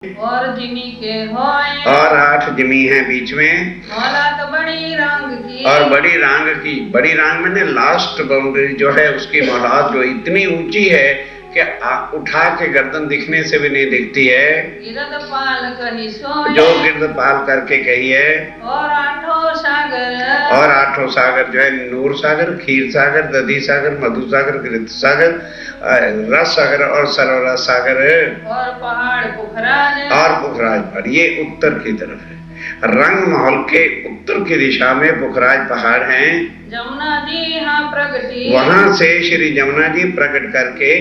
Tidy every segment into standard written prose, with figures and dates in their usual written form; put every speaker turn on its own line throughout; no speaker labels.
और जिमी के होए
और 8 जिमी है बीच में,
मौला तो बड़ी रंग की
और बड़ी रांग मैंने लास्ट बाउंड्री जो है उसकी मौलाद जो इतनी ऊंची है कि उठा के गर्दन दिखने से भी नहीं दिखती है,
गिरदपाल कही सोए
जो गिरदपाल करके कही है।
और 8 सागर,
और 8 सागर जो है नूर सागर, खीर सागर, दधी सागर, मधु सागर, घृत सागर, रस सागर और सरोरस सागर,
और पहाड़ पुखराज,
और पुखराज पर, ये उत्तर की तरफ है। रंग महल के उत्तर की दिशा में पुखराज पहाड़ हैं।
जमुना जी यहाँ प्रगटी,
वहां से श्री जमुना जी प्रकट करके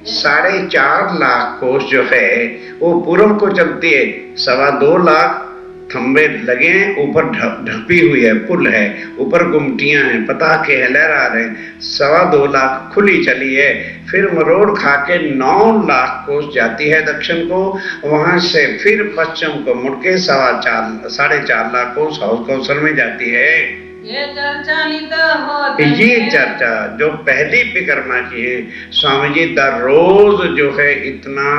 4.5 लाख कोस जो है वो पूर्व को चलती है। 2.25 लाख खंबे लगे हैं, ऊपर ढपी हुई है, पुल है, ऊपर गुमटियां हैं, पताके हैं, लहरा रहे हैं। 2.25 लाख खुली चली है, फिर मरोड़ खा के 9 लाख कोस जाती है दक्षिण को, वहां से फिर पश्चिम को मुड़ के 4.5 लाख कोस हाउस कौशल में जाती है।
ये चर्चा नित होती है।
ये चर्चा जो पहली परिक्रमा की है, स्वामी जी रोज जो है इतना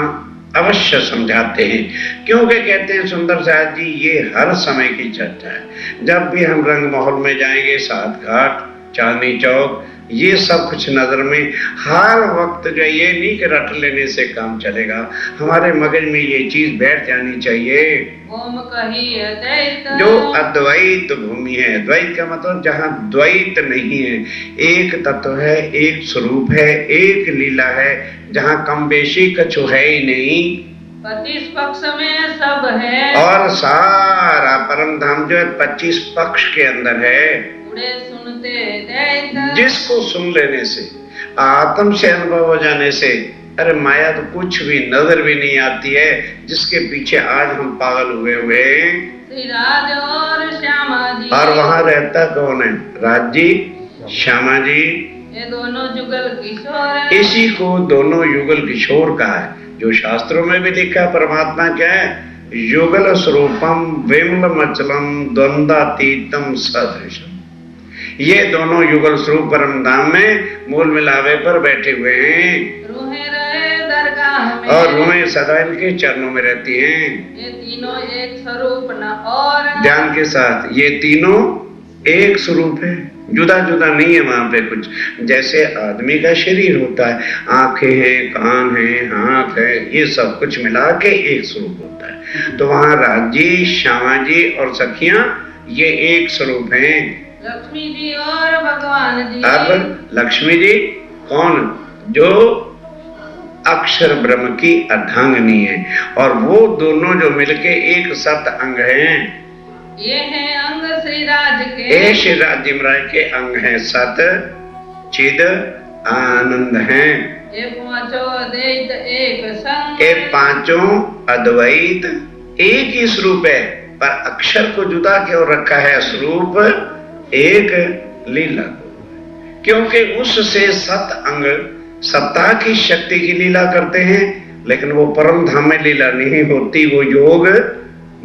अवश्य समझाते हैं, क्योंकि कहते हैं सुंदर साहब जी ये हर समय की चर्चा है। जब भी हम रंग महल में जाएंगे, सात घाट, चांदनी चौक, ये सब कुछ नजर में हर वक्त जो ये नहीं कि रट लेने से काम चलेगा, हमारे मगज में ये चीज बैठ जानी चाहिए।
ओम कही अद्वैत,
जो अद्वैत भूमि है, द्वैत का मतलब जहाँ द्वैत नहीं है, एक तत्व है, एक स्वरूप है, एक लीला है, जहाँ कम बेशी कछु है ही नहीं,
25 पक्ष में सब है,
और सारा परम धाम जो है 25 पक्ष के अंदर है।
उड़े सुनते दैत,
जिसको सुन लेने से, आत्म से अनुभव हो जाने से, अरे माया तो कुछ भी नजर भी नहीं आती है, जिसके पीछे आज हम पागल हुए
श्री राज और श्यामा जी।
और वहां रहता कौन है? राज जी, श्यामा जी,
ये दोनों जुगल किशोर है।
इसी को दोनों युगल किशोर कहा है। जो शास्त्रों में भी लिखा परमात्मा क्या है? युगल स्वरूपम विमलमचलम द्वंद्वातीतम सदृशम। ये दोनों युगल स्वरूप परम धाम में मूल मिलावे पर बैठे हुए हैं,
रूहें रहे दरगाह में,
और रूहें सदा इनके चरणों में रहती हैं।
ये तीनों एक स्वरूप न और,
ध्यान के साथ, ये तीनों एक स्वरूप है, जुदा जुदा नहीं है वहां पे कुछ। जैसे आदमी का शरीर होता है, आंखें हैं, कान हैं, हाथ है, ये सब कुछ मिला के एक स्वरूप होता है। तो वहां राज जी, श्यामा जी और सखियां ये एक स्वरूप हैं।
लक्ष्मी जी और भगवान जी।
अब लक्ष्मी जी कौन? जो अक्षर ब्रह्म की अर्धांगिनी है, और वो दोनों जो मिलके एक सत अंग हैं।
ये है अंग श्री राज के,
ये श्री राज जिमराय के अंग हैं, सत चिद आनंद हैं।
ये पांचों अद्वैत एक संग,
ये पांचों अद्वैत एक ही स्वरूप है, पर अक्षर को जुदा क्यों रखा है? स्वरूप एक, लीला को, क्योंकि उससे सत अंग सत्ता की शक्ति की लीला करते हैं, लेकिन वो परम धाम में लीला नहीं होती, वो योग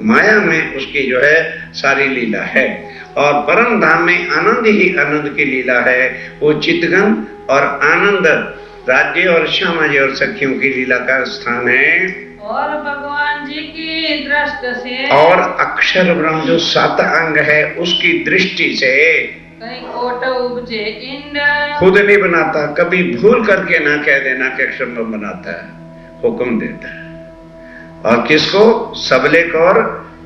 माया में उसकी जो है सारी लीला है। और परम धाम में आनंद ही आनंद की लीला है, वो चितगन और आनंद राज्य और श्यामा जी और सखियों की लीला का स्थान है।
और भगवान जी की दृष्टि से,
और अक्षर ब्रह्म जो 7 अंग है उसकी दृष्टि से,
कहीं कोट उपजे इंड,
खुद नहीं बनाता, कभी भूल करके ना कह देना कि अक्षर ब्रह्म बनाता है, हुक्म देता है। और किसको? सबले को और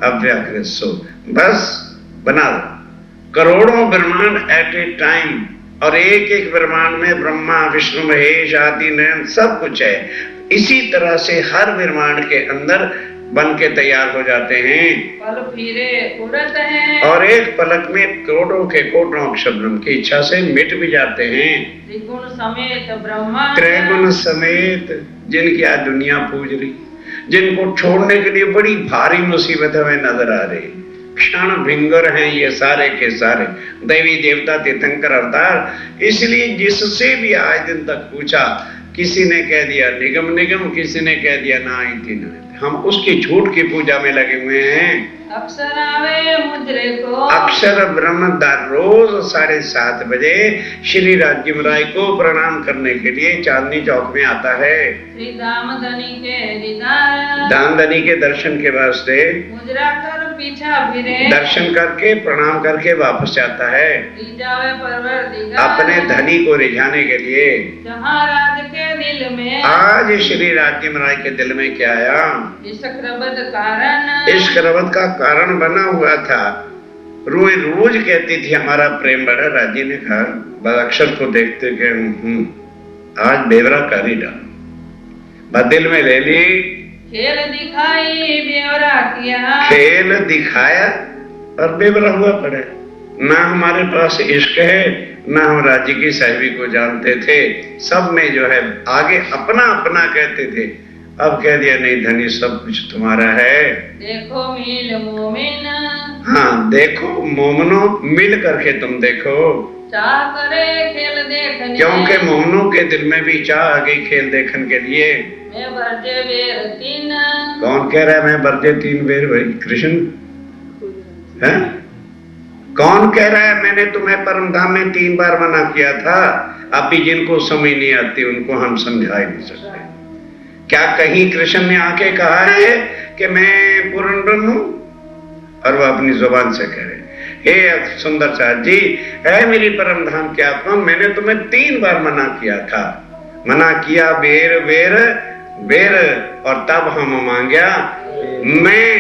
अव्याकृत सो, बस बना दो। करोड़ों ब्रह्मांड एट ए टाइम, और एक एक ब्रह्मांड में ब्रह्मा, विष्णु, महेश आदि नयन सब कुछ है। इसी तरह से हर ब्रह्मांड के अंदर बन के तैयार हो जाते हैं,
पल फिरे उड़त हैं,
और एक पलक में करोड़ों के कोटों अक्षर ब्रह्म की इच्छा से मिट भी जाते हैं।
त्रिगुण समेत ब्रह्मांड,
त्रैगुण समेत, जिनकी आज दुनिया पूज रही, जिनको छोड़ने के लिए बड़ी भारी मुसीबत हमें नजर आ रही, क्षण भिंगर हैं ये सारे के सारे, देवी देवता तीर्थंकर अवतार। इसलिए जिससे भी आज दिन तक पूछा, किसी ने कह दिया निगम निगम, किसी ने कह दिया ना इति ना, हम उसकी झूठ की पूजा में लगे हुए हैं।
अक्षर आवे मुजरे को
अक्षर ब्रह्म रोज 7:30 बजे श्री राज्य राय को प्रणाम करने के लिए चांदनी चौक में आता है।
श्री दामदनी के दीदार
दामदनी के दर्शन के वास्ते
मुजरा कर पीछा फिरे
दर्शन करके प्रणाम करके वापस जाता है
जावे परवरदिगार
अपने धनी को रिझाने के लिए।
जहाँ राज के दिल में
आज श्री राज्य राय के दिल में क्या आया?
इश्क रबत कारण
इश्क रबत का कारण बना हुआ था। रोज रोज कहती थी हमारा प्रेम बड़ा। राजी ने कहा बदअक्षर को देखते के आज बेवरा कर ही डाल। दिल में ले ली,
खेल दिखाई बेवरा किया,
खेल दिखाया और बेवरा हुआ पड़े। ना हमारे पास इश्क है, ना हम राजी की साहिबी को जानते थे। सब में जो है आगे अपना अपना कहते थे। अब कह दिया नहीं धनी सब कुछ तुम्हारा है।
देखो मिल मोमिन,
हाँ देखो मोमनो मिल करके तुम देखो।
चाह करे खेल देखने,
क्योंकि मोमनों के दिल में भी चाह आ गई खेल देखने के लिए।
मैं बरजे बेर तीन,
कौन कह रहा है मैं बरजे 3 बेर? भाई कृष्ण है? कौन कह रहा है मैंने तुम्हें परमधाम में 3 बार मना किया था? अभी जिनको समझ नहीं आती उनको हम समझा ही नहीं सकते। क्या कहीं कृष्ण ने आके कहा है कि मैं पूर्ण ब्रह्म हूं? और वो अपनी जुबान से कह रहे हे सुंदर साथ जी, है मेरी परमधाम की आत्मा, मैंने तुम्हें 3 बार मना किया था। मना किया बेर बेर बेर और तब हम मांगया मैं।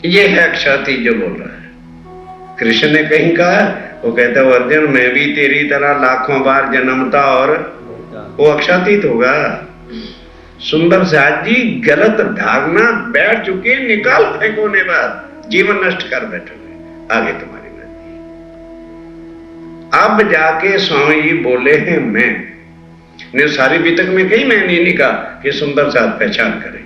ये है अक्षाती जो बोल रहा है। कृष्ण ने कहीं कहा, वो कहता है अर्जुन मैं भी तेरी तरह लाखों बार जन्मता और वो अक्षातीत होगा। सुंदर साथ जी गलत धारणा बैठ चुकी है, निकाल फेंको ने बाद जीवन नष्ट कर बैठोगे। आगे तुम्हारी मर्जी। अब जाके स्वामी जी बोले हैं मैं ने सारी बीतक में कहीं मैंने नहीं कहा कि सुंदर साथ पहचान करें।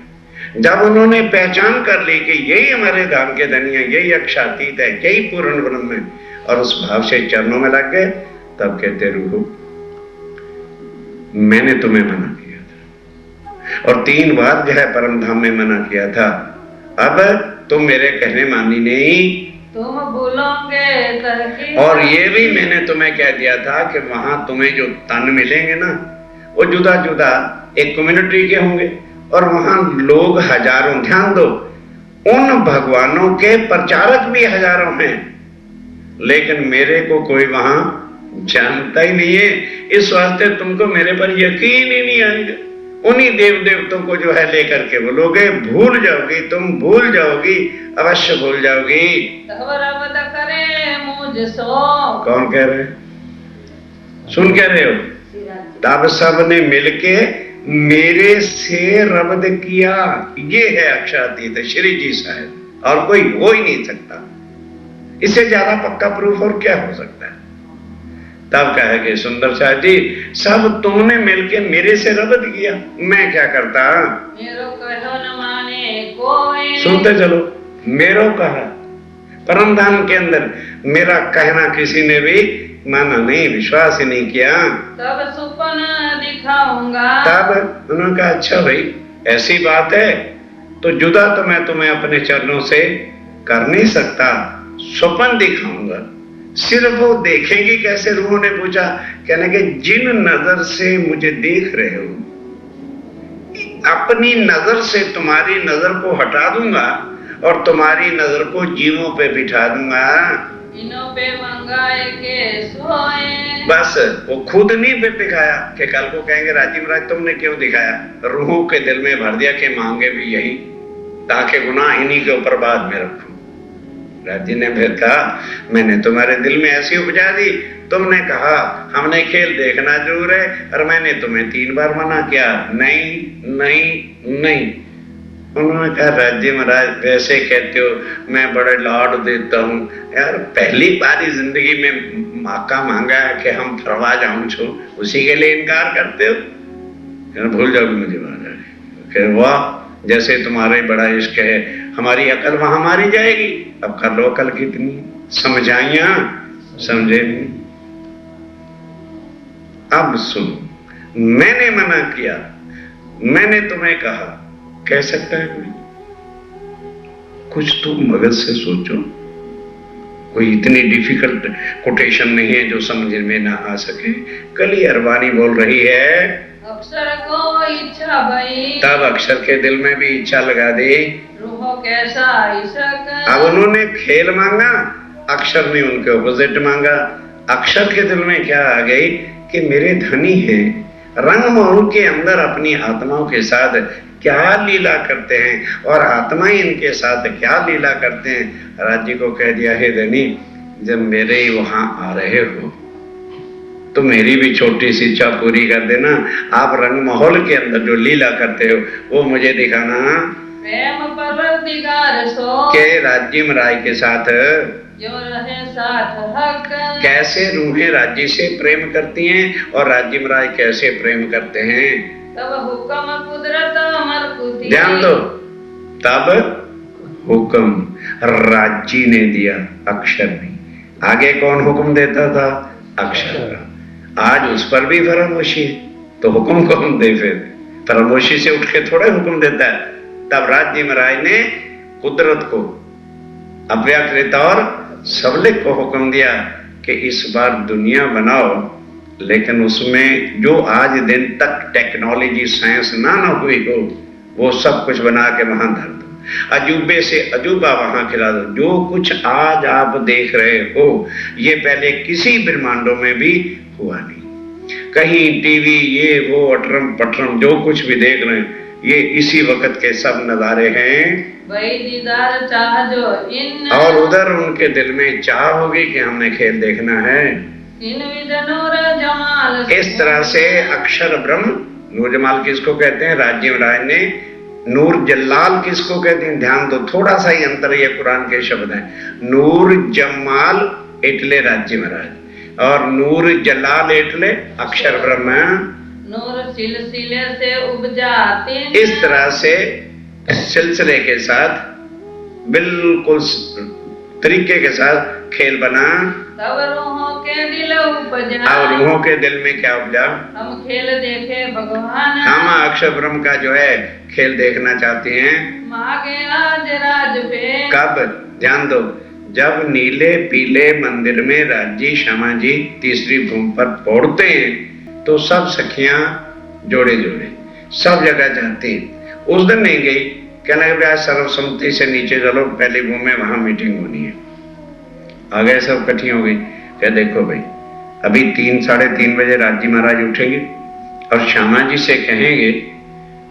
जब उन्होंने पहचान कर ली कि यही हमारे धाम के धनिया, यही अक्षातीत है, यही पूर्ण ब्रह्म है, और उस भाव से चरणों में लग गए, तब कहते रूह मैंने तुम्हें मना किया था और 3 बार जो है परमधाम में मना किया था। अब तुम मेरे कहने मानी नहीं,
तुम भूलोगे तरकीब।
और ये भी मैंने तुम्हें कह दिया था कि वहां तुम्हें जो तन मिलेंगे ना वो जुदा जुदा एक कम्युनिटी के होंगे और वहां लोग हजारों। ध्यान दो, उन भगवानों के प्रचारक भी हजारों हैं, लेकिन मेरे को कोई वहां जानता ही नहीं है। इस वास्ते तुमको मेरे पर यकीन ही नहीं आएगा। उन्हीं देव देवतों को जो है लेकर के बोलोगे, भूल जाओगी, तुम भूल जाओगी, अवश्य भूल जाओगी।
करे मुझसो।
कौन कह रहे? सुन कह रहे हो? तब सब ने मिलके मेरे से रब्द किया। ये है अक्षातीत श्री जी साहब, और कोई हो ही नहीं सकता। इससे ज्यादा पक्का प्रूफ और क्या हो सकता है? तब कहा कि सुंदर साहब जी सब तुमने मिलके मेरे से रब्द किया, मैं क्या करता?
मेरो कहो न माने कोई।
सुनते चलो, मेरो कहा परमधाम के अंदर मेरा कहना किसी ने भी माना नहीं, विश्वास ही नहीं किया।
तब सुपन दिखाऊंगा।
तब उन्होंने कहा अच्छा भाई ऐसी बात है तो जुदा तो मैं तुम्हें अपने चरणों से कर नहीं सकता, स्वप्न दिखाऊंगा। सिर्फ वो देखेंगी कैसे? रूह ने पूछा, कहने के जिन नजर से मुझे देख रहे हो, अपनी नजर से तुम्हारी नजर को हटा दूंगा और तुम्हारी नजर को जीवों पे बिठा दूंगा।
इनो पे मंगाए के सोए।
बस वो खुद नहीं फिर दिखाया कि कल को कहेंगे राजीव महाराज तुमने क्यों दिखाया। रूह के दिल में भर दिया कि मांगे भी यही, ताकि गुनाह इन्हीं के ऊपर बाद में रखूं। राजी ने फिर कहा मैंने तुम्हारे दिल में ऐसी उपजा दी, तुमने कहा हमने खेल देखना जरूर है, और मैंने तुम्हें 3 बार मना किया, नहीं नहीं नहीं। उन्होंने कहा राज्य महाराज वैसे कहते हो, मैं बड़े लाड देता हूँ यार, पहली बार ही जिंदगी में मौका मांगा है कि हम फरवा जाऊं छो, उसी के लिए इनकार करते हो? भूल जाओगे मुझे महाराज। वाह जैसे तुम्हारे बड़ा इश्क है, हमारी अकल वहां मारी जाएगी। अब कर लो अकल कितनी, समझाइया समझे नहीं। अब सुनो, मैंने मना किया, मैंने तुम्हें कहा कह सकता है कोई? कुछ तो मगज से सोचो। कोई इतनी डिफिकल्ट कोटेशन नहीं है जो समझ में ना आ सके। कल ही अरबानी बोल रही है,
अक्षर को इच्छा भई,
तब अक्षर के दिल में भी इच्छा लगा दी।
रूहो कैसा ईशक।
अब उन्होंने खेल मांगा, अक्षर ने उनके ऑपोजिट मांगा। अक्षर के दिल में क्या आ गई कि मेरे धनी हैं, रंगमहल के अंदर अपनी आत्माओं के साथ क्या लीला करते हैं और आत्माएं इनके साथ क्या लीला करते हैं। राज्य को कह दिया, हे धनी, जब मेरे ही वहां आ रहे हो तो मेरी भी छोटी सी इच्छा पूरी कर देना। आप रंगमहल के अंदर जो लीला करते हो वो मुझे दिखाना।
प्रेम परवरदिगार सो,
के राज्य राय के साथ
जो रहे साथ हक।
कैसे रूहें राज्य से प्रेम करती हैं और राज्य राय कैसे प्रेम करते हैं।
तब हुक्म कुदरत मलकुती,
ध्यान दो, तब हुक्म राज्य ने दिया, अक्षर नहीं। आगे कौन हुक्म देता था? अक्षर। आज उस पर भी फरामोशी है, तो हुक्म कौन दे? फिर फरामोशी से उठ के थोड़े हुक्म देता है। तब राज्य महाराज ने कुदरत को, अव्याकृत और सबलिक को हुक्म दिया कि इस बार दुनिया बनाओ, लेकिन उसमें जो आज दिन तक टेक्नोलॉजी साइंस ना हुई हो वो सब कुछ बना के वहां धर दो। अजूबे से अजूबा वहां खिला दो। जो कुछ आज आप देख रहे हो ये पहले किसी ब्रह्मांडों में भी हुआ नहीं। कहीं टीवी ये वो अटरम पटरम जो कुछ भी देख रहे हैं ये इसी वक्त के सब नजारे हैं।
वही दीदार चाह जो इन,
और उधर उनके दिल में चाह होगी कि हमने खेल देखना है।
इन विद नूर जमाल।
इस तरह से अक्षर ब्रह्म, नूर जमाल किसको कहते हैं? राज्य राय ने। नूर जलाल किसको कहते हैं? ध्यान दो, थोड़ा सा ही अंतर, ये कुरान के शब्द हैं। नूर जमाल इटले राज्य महाराज और नूर जलाल इटले अक्षर ब्रह्म।
नूर सिलसिले से उपजाते,
इस तरह से सिलसिले के साथ बिल्कुल तरीके के साथ खेल बना।
तब रूहों के दिल उपजा,
और रूहों के दिल में क्या उपजा?
हम खेल देखे भगवान।
हम अक्षर ब्रह्म का जो है खेल देखना चाहते हैं।
मांगे आज राज पे,
कब? ध्यान दो, जब नीले पीले मंदिर में राज्य श्यामा जी तीसरी भूमि पर पहुंचते हैं तो सब सखियां जोड़े जोड़े सब जगह जाती हैं। उस दिन नहीं गई, कहने लगे सर्वसम्मति से नीचे चलो, पहली भूमि में वहां मीटिंग होनी है। आ गए, सब इकट्ठी हो गई। क्या देखो भाई, अभी 3 साढ़े 3 बजे राज्य महाराज उठेंगे और श्यामा जी से कहेंगे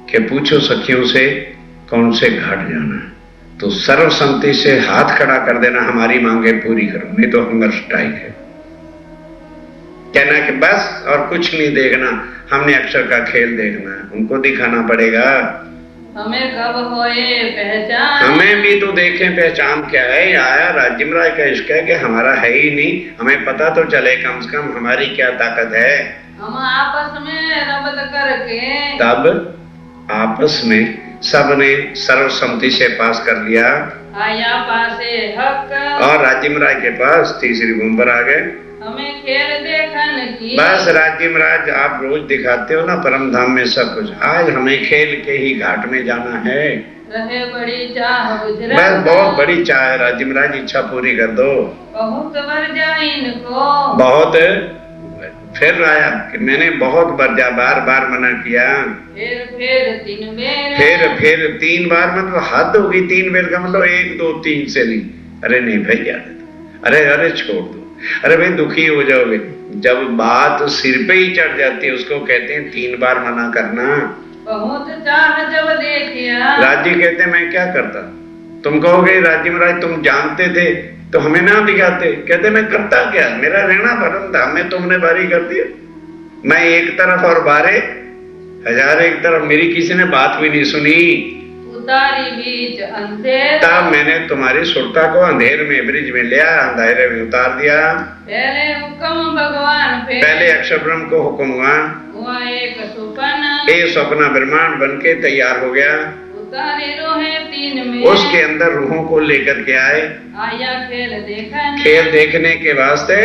कि पूछो सखियों से कौन से घाट जाना है, तो सर्वसम्मति से हाथ खड़ा कर देना, हमारी मांगे पूरी करो, नहीं तो हंगर स्ट्राइक है। कहना कि बस और कुछ नहीं देखना, हमने अक्षर का खेल देखना है, उनको दिखाना पड़ेगा।
हमें कब होए पहचान,
हमें भी तो देखें पहचान क्या है। आया राज्य महाराज का इश्क है कि हमारा है ही नहीं, हमें पता तो चले कम से कम हमारी क्या ताकत है।
हम आपस में रबत करके,
तब आपस में सबने सर्वसम्मति से पास कर लिया
आया पासे हक,
और राज्य महाराज के पास तीसरी भूमि पर आ गए।
हमें खेल देखन की,
बस राज्य महाराज आप रोज दिखाते हो ना परम धाम में सब कुछ, आज हमें खेल के ही घाट में जाना है।
रहे बड़ी चाह गुजरा,
बस बहुत बड़ी चाह है, राज्य महाराज इच्छा पूरी कर दो।
बहुत बर जाए इनको,
बहुत फिर आया कि मैंने बहुत बार बार मना किया।
फिर 3 बेर,
फिर 3 बार, मतलब हद होगी 3 बेर का मतलब 1 2 3 से नहीं। अरे नहीं भैया, अरे छोड़ दो, अरे भाई दुखी हो जाओगे। जब बात सिर पे ही चढ़ जाती है उसको कहते हैं 3 बार मना करना।
बहुत चाह जब देखिया,
राज्य कहते हैं मैं क्या करता? तुम कहोगे राज्य महाराज तुम जानते थे तो हमें ना दिखाते। कहते मैं करता क्या, मेरा रहना भरम था, हमें तुमने बारी कर दिया। मैं एक तरफ और बारे हजार एक तरफ, मेरी किसी ने बात भी नहीं सुनी।
उतारी बीच अंधेर,
तब मैंने तुम्हारी सुरता को अंधेर में ब्रिज में लिया, अंधेरे में उतार दिया।
पहले हुक्म भगवान पे,
पहले अक्षर ब्रह्म को हुक्म
हुआ एक सुपना,
एक सपना ब्रह्मांड बन के तैयार हो गया।
उतारे रोहे 3 में,
उसके अंदर रूहों को लेकर के आए।
आया खेल देखन,
खेल देखने के वास्ते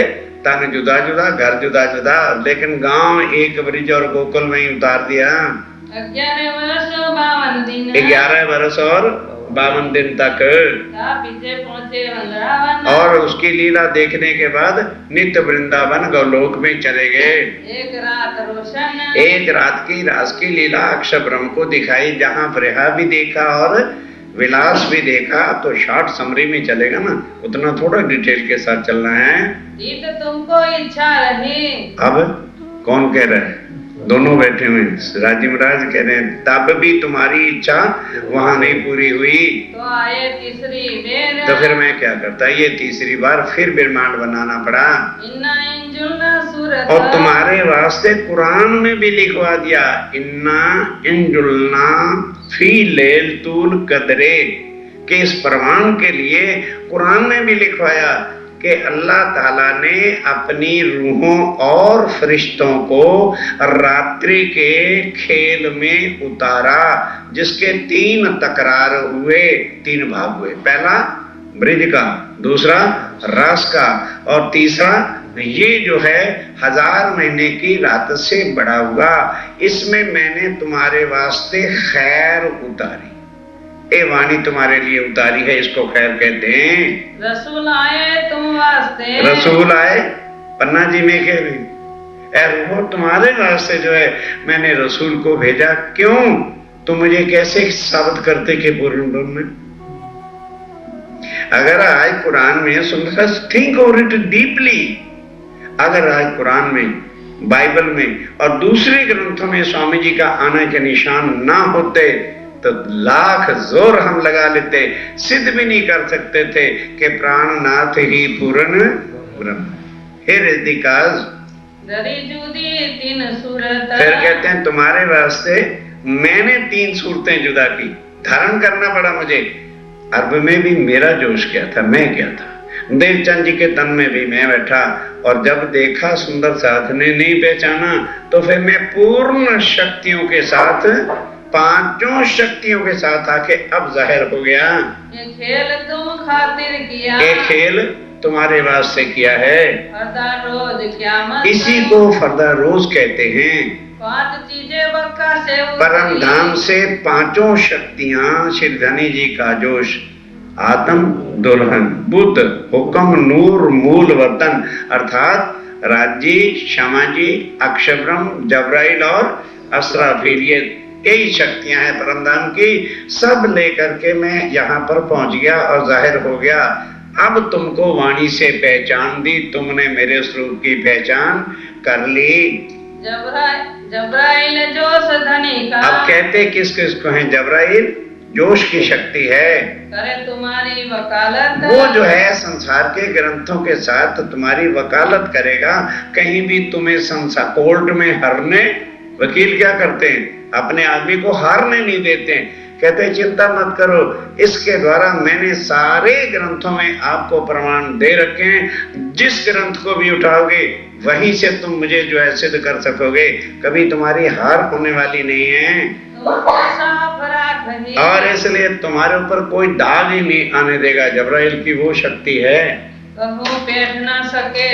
तन जुदा जुदा, घर जुदा जुदा, लेकिन गांव एक ब्रिज और गोकुल में ही उतार दिया।
11 वर्ष 52 दिन
11 वर्ष और 52 दिन तक,
पीछे पहुँचे वृंदावन,
और उसकी लीला देखने के बाद नित्य वृंदावन गौलोक में चले गए।
एक रात रोशन,
एक रात की रास की लीला अक्षर ब्रह्म को दिखाई, जहाँ ब्रहा भी देखा और विलास भी देखा। तो शॉर्ट समरी में चलेगा ना, उतना थोड़ा डिटेल के साथ चलना है।
तो तुमको इच्छा रही,
अब कौन कह रहा है? दोनों बैठे हुए हैं। राजी महाराज कह रहे हैं तब भी तुम्हारी इच्छा वहां नहीं पूरी हुई,
तो आए तीसरी बेर,
तो फिर मैं क्या करता? ये तीसरी बार फिर ब्रह्मांड बनाना पड़ा।
इन्ना इंजुलना सूरत,
और तुम्हारे वास्ते कुरान में भी लिखवा दिया, इन्ना इंजुलना फी लैलतुल कद्रे, कि इस प्रमाण के लिए कुरान ने भी लिखवाया कि अल्लाह ताला ने अपनी रूहों और फरिश्तों को रात्रि के खेल में उतारा, जिसके 3 तकरार हुए, 3 भाग हुए। पहला ब्रिज का, दूसरा रस का, और तीसरा ये जो है 1000 महीने की रात से बड़ा हुआ। इसमें मैंने तुम्हारे वास्ते खैर उतारी, ए वाणी तुम्हारे लिए उतारी है, इसको खैर कहते हैं।
रसूल आए तुम वास्ते,
रसूल आए, पन्ना जी में कह रही, वो तुम्हारे वास्ते जो है मैंने रसूल को भेजा। क्यों? तुम मुझे कैसे साबित करते कि पूर्ण ब्रह्म में? अगर आज कुरान में सुन, थिंक ओवर इट डीपली, अगर आज कुरान में, बाइबल में और दूसरे ग्रंथों में स्वामी जी का आने के निशान ना होते तो लाख जोर हम लगा लेते, सिद्ध भी नहीं कर सकते थे कि प्राणनाथ ही पूर्ण ब्रह्म। Here is the cause। फिर कहते हैं तुम्हारे वास्ते मैंने 3 सूरतें जुदा की, धारण करना पड़ा मुझे। अर्ब में भी मेरा जोश क्या था, मैं क्या था? देवचंद जी के तन में भी मैं बैठा, और जब देखा सुंदर साथ ने नहीं पहचाना, तो फिर मैं पूर्ण शक्तियों के साथ, 5 शक्तियों के साथ आके अब जाहिर हो गया।
ये खेल तुम खातिर किया,
ये खेल तुम्हारे वास्ते किया है।
फरदा रोज क्यामत,
इसी को फरदा रोज कहते हैं।
5 चीजें बक्का से
परम धाम से 5 शक्तियां, श्रीधनी जी का जोश, आत्म, दुल्हन, बुद्ध, हुक्म, नूर, मूल, वतन, अर्थात राजी, क्षमा जी, अक्षर ब्रह्म, जबराइल और असराफील, ये कई शक्तियां हैं परमधाम की। सब लेकर के मैं यहाँ पर पहुंच गया और जाहिर हो गया। अब तुमको वाणी से पहचान दी, तुमने मेरे स्वरूप की पहचान कर ली।
जबराइल जोश धनी का,
अब कहते किस किस को है? जबराइल जोश की शक्ति है,
करे तुम्हारी वकालत,
वो जो है संसार के ग्रंथों के साथ तुम्हारी वकालत करेगा। कहीं भी तुम्हें संसार कोर्ट में हारने, वकील क्या करते हैं? अपने आदमी को हारने नहीं देते हैं। कहते हैं चिंता मत करो, इसके द्वारा मैंने सारे ग्रंथों में आपको प्रमाण दे रखे हैं। जिस ग्रंथ को भी उठाओगे वहीं से तुम मुझे जो है सिद्ध कर सकोगे, कभी तुम्हारी हार होने वाली नहीं है। और इसलिए तुम्हारे ऊपर कोई दाग ही नहीं आने देगा। जबराइल की वो शक्ति है,
बैठ ना सके,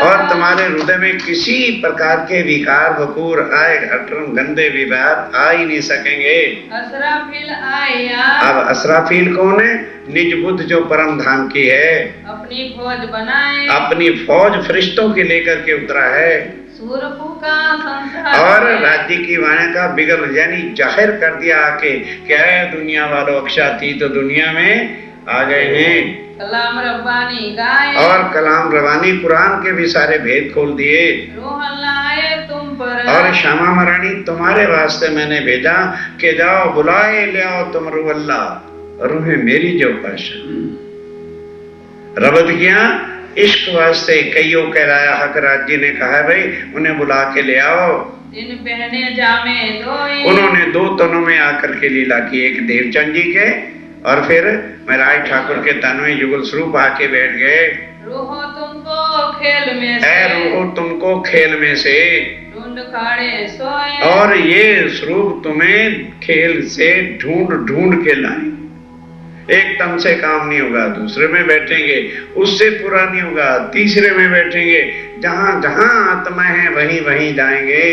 और तुम्हारे हृदय में किसी प्रकार के विकार वकूर आए, अटरम गंदे विचार आ ही नहीं सकेंगे।
असराफील आया,
अब असराफील कौन है? निज बुद्ध जो परम धाम की है,
अपनी फौज बनाए,
अपनी फौज फरिश्तों के लेकर के उतरा है,
का संसार
और राज्य की वाणी का बिगल यानी जाहिर कर दिया आके, क्या है दुनिया वालों, अक्षा थी तो दुनिया में आ गए हैं।
कलाम रब्बानी गाए,
और कलाम रवानी कुरान के भी सारे भेद खोल दिए।
रूह लाए तुम पर,
और श्यामा महारानी तुम्हारे वास्ते मैंने भेजा कि जाओ बुलाए ले आओ तुम रूह अल्लाह, रूह मेरी जो पाशा रबत किया इश्क वास्ते। कईयों कहलाया हक राज जी ने कहा है भाई उन्हें बुला के ले आओ।
दिन पहने जामे दोई,
उन्होंने 2 तनों में आकर के लीला की, एक देवचंद जी के और फिर महराज ठाकुर के तन में युगल स्वरूप आके बैठ गए।
रूहो तुमको खेल में से,
रूहो तुमको खेल में से
ढूंढ खाड़े सोए,
और ये स्वरूप तुम्हें खेल से ढूंढ ढूंढ के लाए। एक तन से काम नहीं होगा, दूसरे में बैठेंगे उससे पूरा नहीं होगा, तीसरे में बैठेंगे, जहाँ जहाँ आत्मा है वहीं वहीं जाएंगे।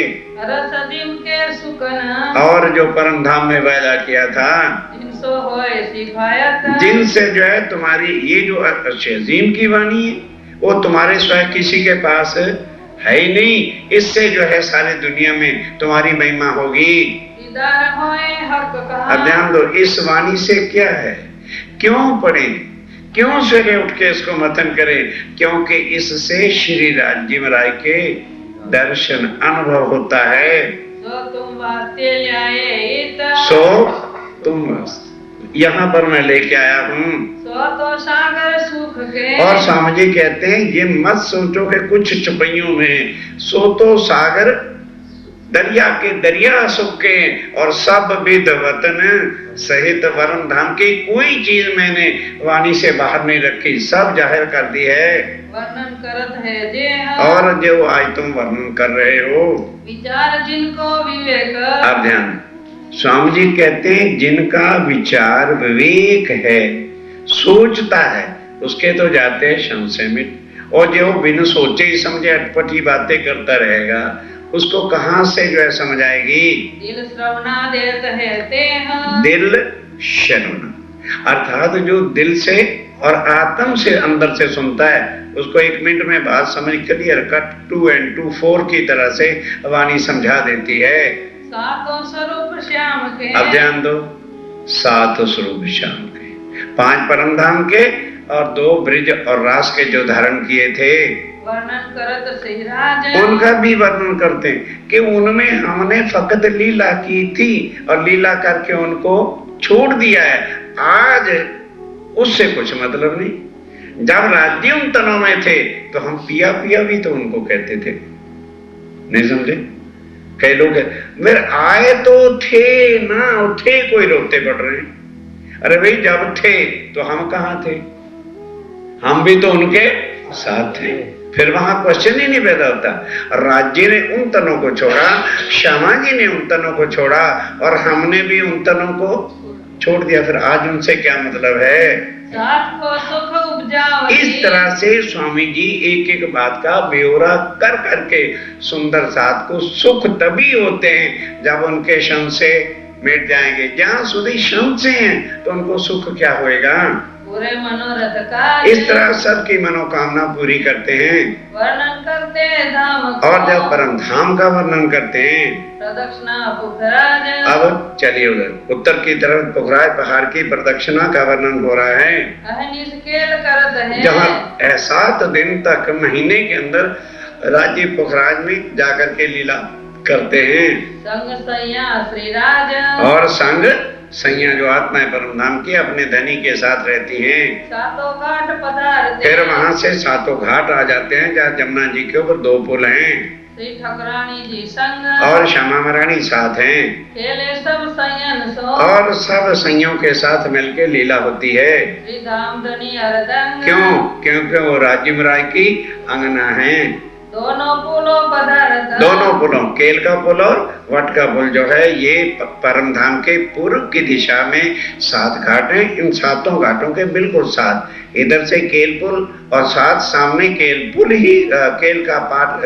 रसदिम के सुकन
और जो परम धाम में पैदा किया था,
जिनसो होए सिफायत,
जिनसे जो है तुम्हारी ये जो अजीम की वाणी है वो तुम्हारे स्वयं किसी के पास है ही नहीं, इससे जो है सारी दुनिया में तुम्हारी महिमा होगी।
दीदार होए हक कहा।
अब ध्यान दो, इस वाणी से क्या है, क्यों पढ़े, क्यों सवेरे उठ के इसको मतन करें? क्योंकि इससे श्री राज्य महाराज के दर्शन अनुभव होता है।
सो तुम वास्ते ल्याए
सो तुम, यहाँ पर मैं लेके आया हूँ।
सो तो सागर सुख के।
और स्वामी जी कहते हैं ये मत सोचो कि कुछ चुपैयों में, सो तो सागर दरिया के दरिया सुख के और सब विद वतन सहित वरम धाम की कोई चीज मैंने वाणी से बाहर नहीं रखी, सब जाहिर कर दी है।
वर्णन करत है जे
और जो आज तुम वर्णन कर रहे हो,
विचार जिनको विवेक।
अब ध्यान, स्वामी जी कहते हैं जिनका विचार विवेक है, सोचता है, उसके तो जाते हैं संशय में। और जो बिन सोचे ही समझे अटपटी बातें करता रहेगा, उसको कहां से जो है समझ आएगी?
दिल श्रवणा देत है ते
दिल श्रवण, अर्थात जो दिल से और आत्म से अंदर से सुनता है, उसको 1 मिनट में बात समझ क्लियर कट 2 and 2 4 की तरह से वाणी समझा देती है।
सातों स्वरूप श्याम के।
अब ध्यान दो, 7 स्वरूप श्याम के, 5 परम धाम के और 2 ब्रिज और रास के जो धारण किए थे,
वर्णन करत सिराज।
उनका भी वर्णन करते कि उनमें हमने फकत लीला की थी और लीला करके उनको छोड़ दिया है। आज उससे कुछ मतलब नहीं। जब राज्य उन तनों में थे तो हम पिया पिया भी तो उनको कहते थे, नहीं समझे? कई लोग मेरे आए तो थे ना, थे कोई रोते पड़ रहे हैं। अरे भाई जब थे तो हम कहाँ थे? हम भी तो उनके साथ थे। फिर वहां क्वेश्चन ही नहीं पैदा होता। राज्य ने उन तनों को छोड़ा, श्यामा जी ने उन तनों को छोड़ा और हमने भी उन तनों को छोड़ दिया। फिर आज उनसे क्या मतलब है?
साथ को सुख उपजावती।
इस तरह से स्वामी जी एक एक बात का ब्यौरा कर करके सुंदर साथ को सुख तभी होते हैं जब उनके संशय मिट जाएंगे। जहाँ सुधी संशय हैं तो उनको सुख क्या होएगा?
पूरे मनोरथ का।
इस तरह सबकी मनोकामना पूरी करते हैं।
वर्णन करते धाम को।
और जब परम धाम का वर्णन करते हैं,
प्रदक्षिणा पुखराज।
अब चलिए उधर उत्तर की तरफ पुखराज पहाड़ की प्रदक्षिणा का वर्णन हो रहा है।
निष्केल करत है।
जहाँ 7 दिन तक महीने के अंदर राज्य पुखराज में जाकर के लीला करते हैं।
संग सैया श्रीराज।
और संग सैया जो आत्मा है परम धाम की अपने धनी के साथ रहती हैं।
सातों घाट पधारते।
फिर वहां से 7 घाट आ जाते हैं जहाँ जमुना जी के ऊपर 2 पुल हैं।
श्री ठाकुरानी जी संग।
और श्यामा महारानी साथ हैं।
खेले सब सैयन सो।
और सब सैयों के साथ मिलके लीला होती है।
श्री धाम धनी अरदंग।
क्यों? क्योंकि वो राज्य महाराज की अंगना है।
दोनों पुलों पधारत।
दोनों पुलों, केल का पुल और वट का पुल जो है, ये परम धाम के पूर्व की दिशा में 7 घाट हैं। इन 7 घाटों के बिल्कुल साथ इधर से केल पुल और साथ सामने केल पुल ही केल का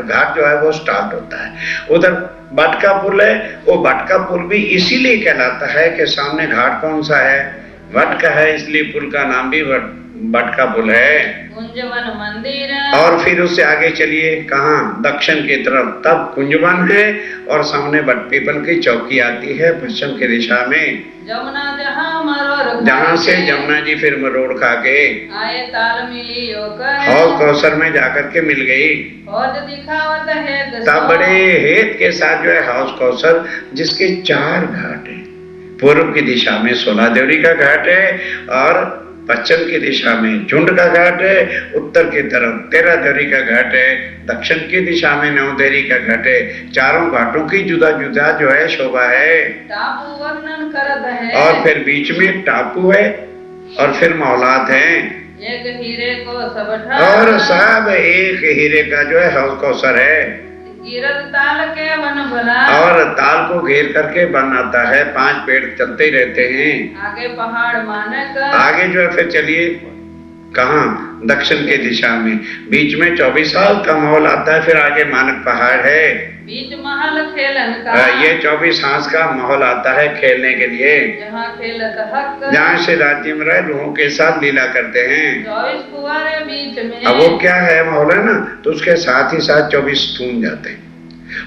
घाट जो है वो स्टार्ट होता है। उधर बट का पुल है, वो बट का पुल भी इसीलिए कहलाता है कि सामने घाट कौन सा है? वट का है, इसलिए पुल का नाम भी बट का पुल है।
कुंजवन मंदिर।
और फिर उससे आगे चलिए कहाँ? दक्षिण की तरफ, तब कुंजवन है और सामने बट पीपल की चौकी आती है पश्चिम की दिशा में।
जमुना जहाँ मरोड़।
जहाँ से जमुना जी फिर मरोड़ खा के
आए ताल मिली होकर।
हौज कौसर में जाकर के मिल गई।
हौज दिखावत है।
तब बड़े हेत के साथ जो है हौज कौसर, जिसके 4 घाट है। पूर्व की दिशा में 16 देवरी का घाट है और पश्चिम की दिशा में झुंड का घाट है। उत्तर की तरफ 13 देवरी का घाट है। दक्षिण की दिशा में 9 देवरी का घाट है। चारों घाटों की जुदा जुदा जो है शोभा है।
टापू वर्णन करत है।
और फिर बीच में टापू है और फिर मौलात है।
एक हीरे को सब
और सब एक हीरे का जो है हौज कौसर है।
गिरद ताल के वन बना।
और ताल को घेर करके बनाता है। 5 पेड़ चलते ही रहते हैं।
आगे पहाड़ मानक।
आगे जो है फिर चलिए कहाँ? दक्षिण की दिशा में। बीच में 24 साल का महल आता है, फिर आगे मानक पहाड़ है,
बीच महल खेलन का,
ये 24 हांस का महल आता है खेलने के लिए,
जहाँ खेलत हक,
जहाँ से राज्य में रह रूहों के साथ लीला करते हैं।
24 फुवारे बीच में।
अब वो क्या है महल है ना, तो उसके साथ ही साथ 24 थूम जाते हैं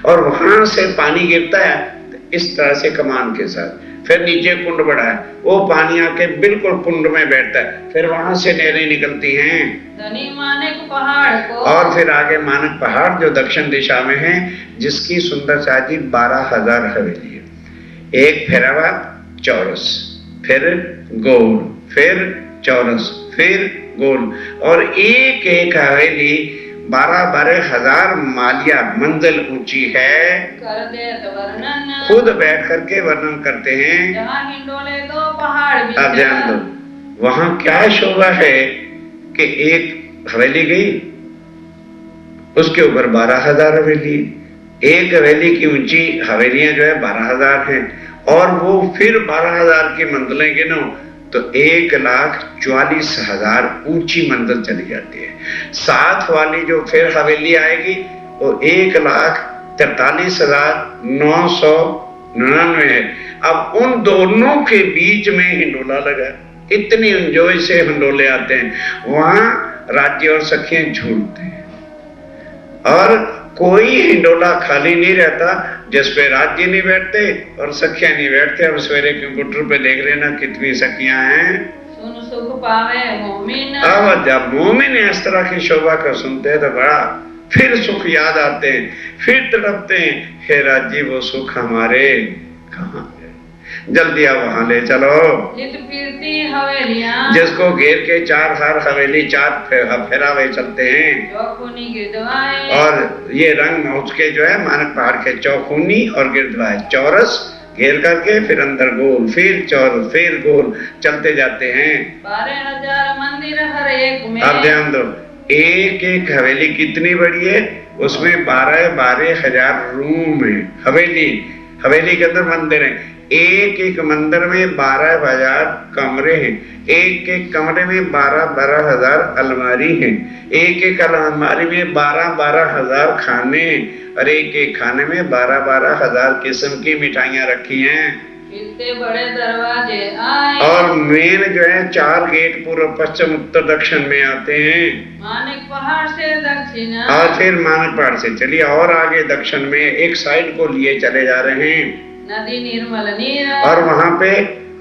और वहां से पानी गिरता है इस तरह से कमान के साथ। फिर नीचे कुंड बड़ा है, वो पानी आके बिल्कुल कुंड में बैठता है, फिर वहां से नहरें निकलती हैं
धनी मानिक पहाड़ को,
और फिर आगे मानक पहाड़ जो दक्षिण दिशा में है, जिसकी सुंदरता जी 12,000 हवेली है। एक फेरावा चौरस, फिर गोल, फिर चौरस, फिर गोल, और एक एक हवेली 12,000 मालिया मंजिल ऊंची है।
कर देत वर्णन,
खुद बैठ करके वर्णन करते हैं।
जहाँ हिंडोले दो पहाड़ बीच।
अब ध्यान दो, वहां क्या शोभा है कि एक हवेली गई, उसके ऊपर 12,000 हवेली, एक हवेली की ऊंची हवेलियां जो है 12,000 हैं, और वो फिर 12,000 की मंजिलें गिनो तो 1,44,000 ऊंची मंजिल चली जाती है। साथ वाली जो फिर हवेली आएगी वो 1,43,999 है। अब उन दोनों के बीच में हिंडोला लगा, इतनी एंजॉय से हिंडोले आते हैं, वहां राज्य और सखियां झूलते हैं और कोई हिंडोला खाली नहीं रहता जिसपे राज्य नहीं बैठते और सखियां नहीं बैठते। अब सवेरे कंप्यूटर पे देख लेना कितनी सखियां हैं।
सुन सुख पावे मोमिन,
अब जब मोमिन इस तरह की शोभा को सुनते हैं तो बड़ा फिर सुख याद आते हैं, फिर तड़पते हैं, हे राज्य वो सुख हमारे कहाँ है, जल्दी आप वहां ले चलो।
हित फिरती हवेलियां,
जिसको घेर के 4 हार हवेली 4 फेरावे चलते हैं,
चौखुनी गिरदवाए,
और ये रंग उसके जो है मानक पहाड़ के चौखुनी और गिरदवाए, चौरस घेर करके फिर अंदर गोल, फिर चौरस, फिर गोल चलते जाते हैं।
12,000 मंदिर हर एक में।
अब ध्यान दो, एक एक हवेली कितनी बड़ी है, उसमें 12,000 रूम है। हवेली के अंदर मंदिर है, एक एक मंदिर में 12,000 कमरे हैं, एक एक कमरे में 12,000 अलमारी हैं, एक एक अलमारी में 12,000 खाने, और एक एक खाने में 12,000 किस्म की मिठाइयां रखी हैं।
इतने बड़े दरवाजे आए,
और मेन जो है 4 गेट पूर्व पश्चिम उत्तर दक्षिण में आते हैं।
मानिक पहाड़ से दक्षिण,
और फिर मानक पहाड़ से चलिए और आगे दक्षिण में एक साइड को लिए चले जा रहे हैं,
नदी निर्मल नीर,
और वहां पे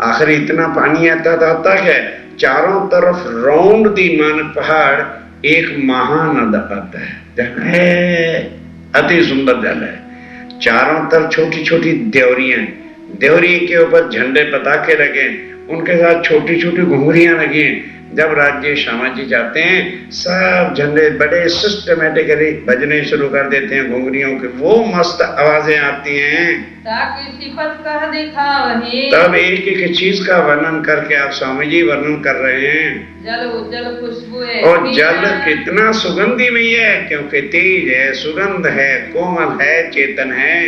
आखिर इतना पानी आता है, चारों तरफ राउंड दी मानक पहाड़ एक महानद आता है, अति सुंदर जल है, चारों तरफ छोटी छोटी देवरियां, देवरी के ऊपर झंडे पताके लगे, उनके साथ छोटी छोटी घुंघरियां लगी हैं। जब राज्य श्यामा जी जाते हैं, सब झंडे बड़े सिस्टमेटिकली बजने शुरू कर देते हैं घुंघरियों के, वो मस्त आवाजें आती हैं।
ताकि सिफत कह दिखावही,
तब एक एक चीज का वर्णन करके आप स्वामी जी वर्णन कर रहे हैं।
जल उज्जल खुशबुए,
और जल कितना सुगंधिमय है, क्योंकि तेज है, सुगंध है, कोमल है, चेतन है।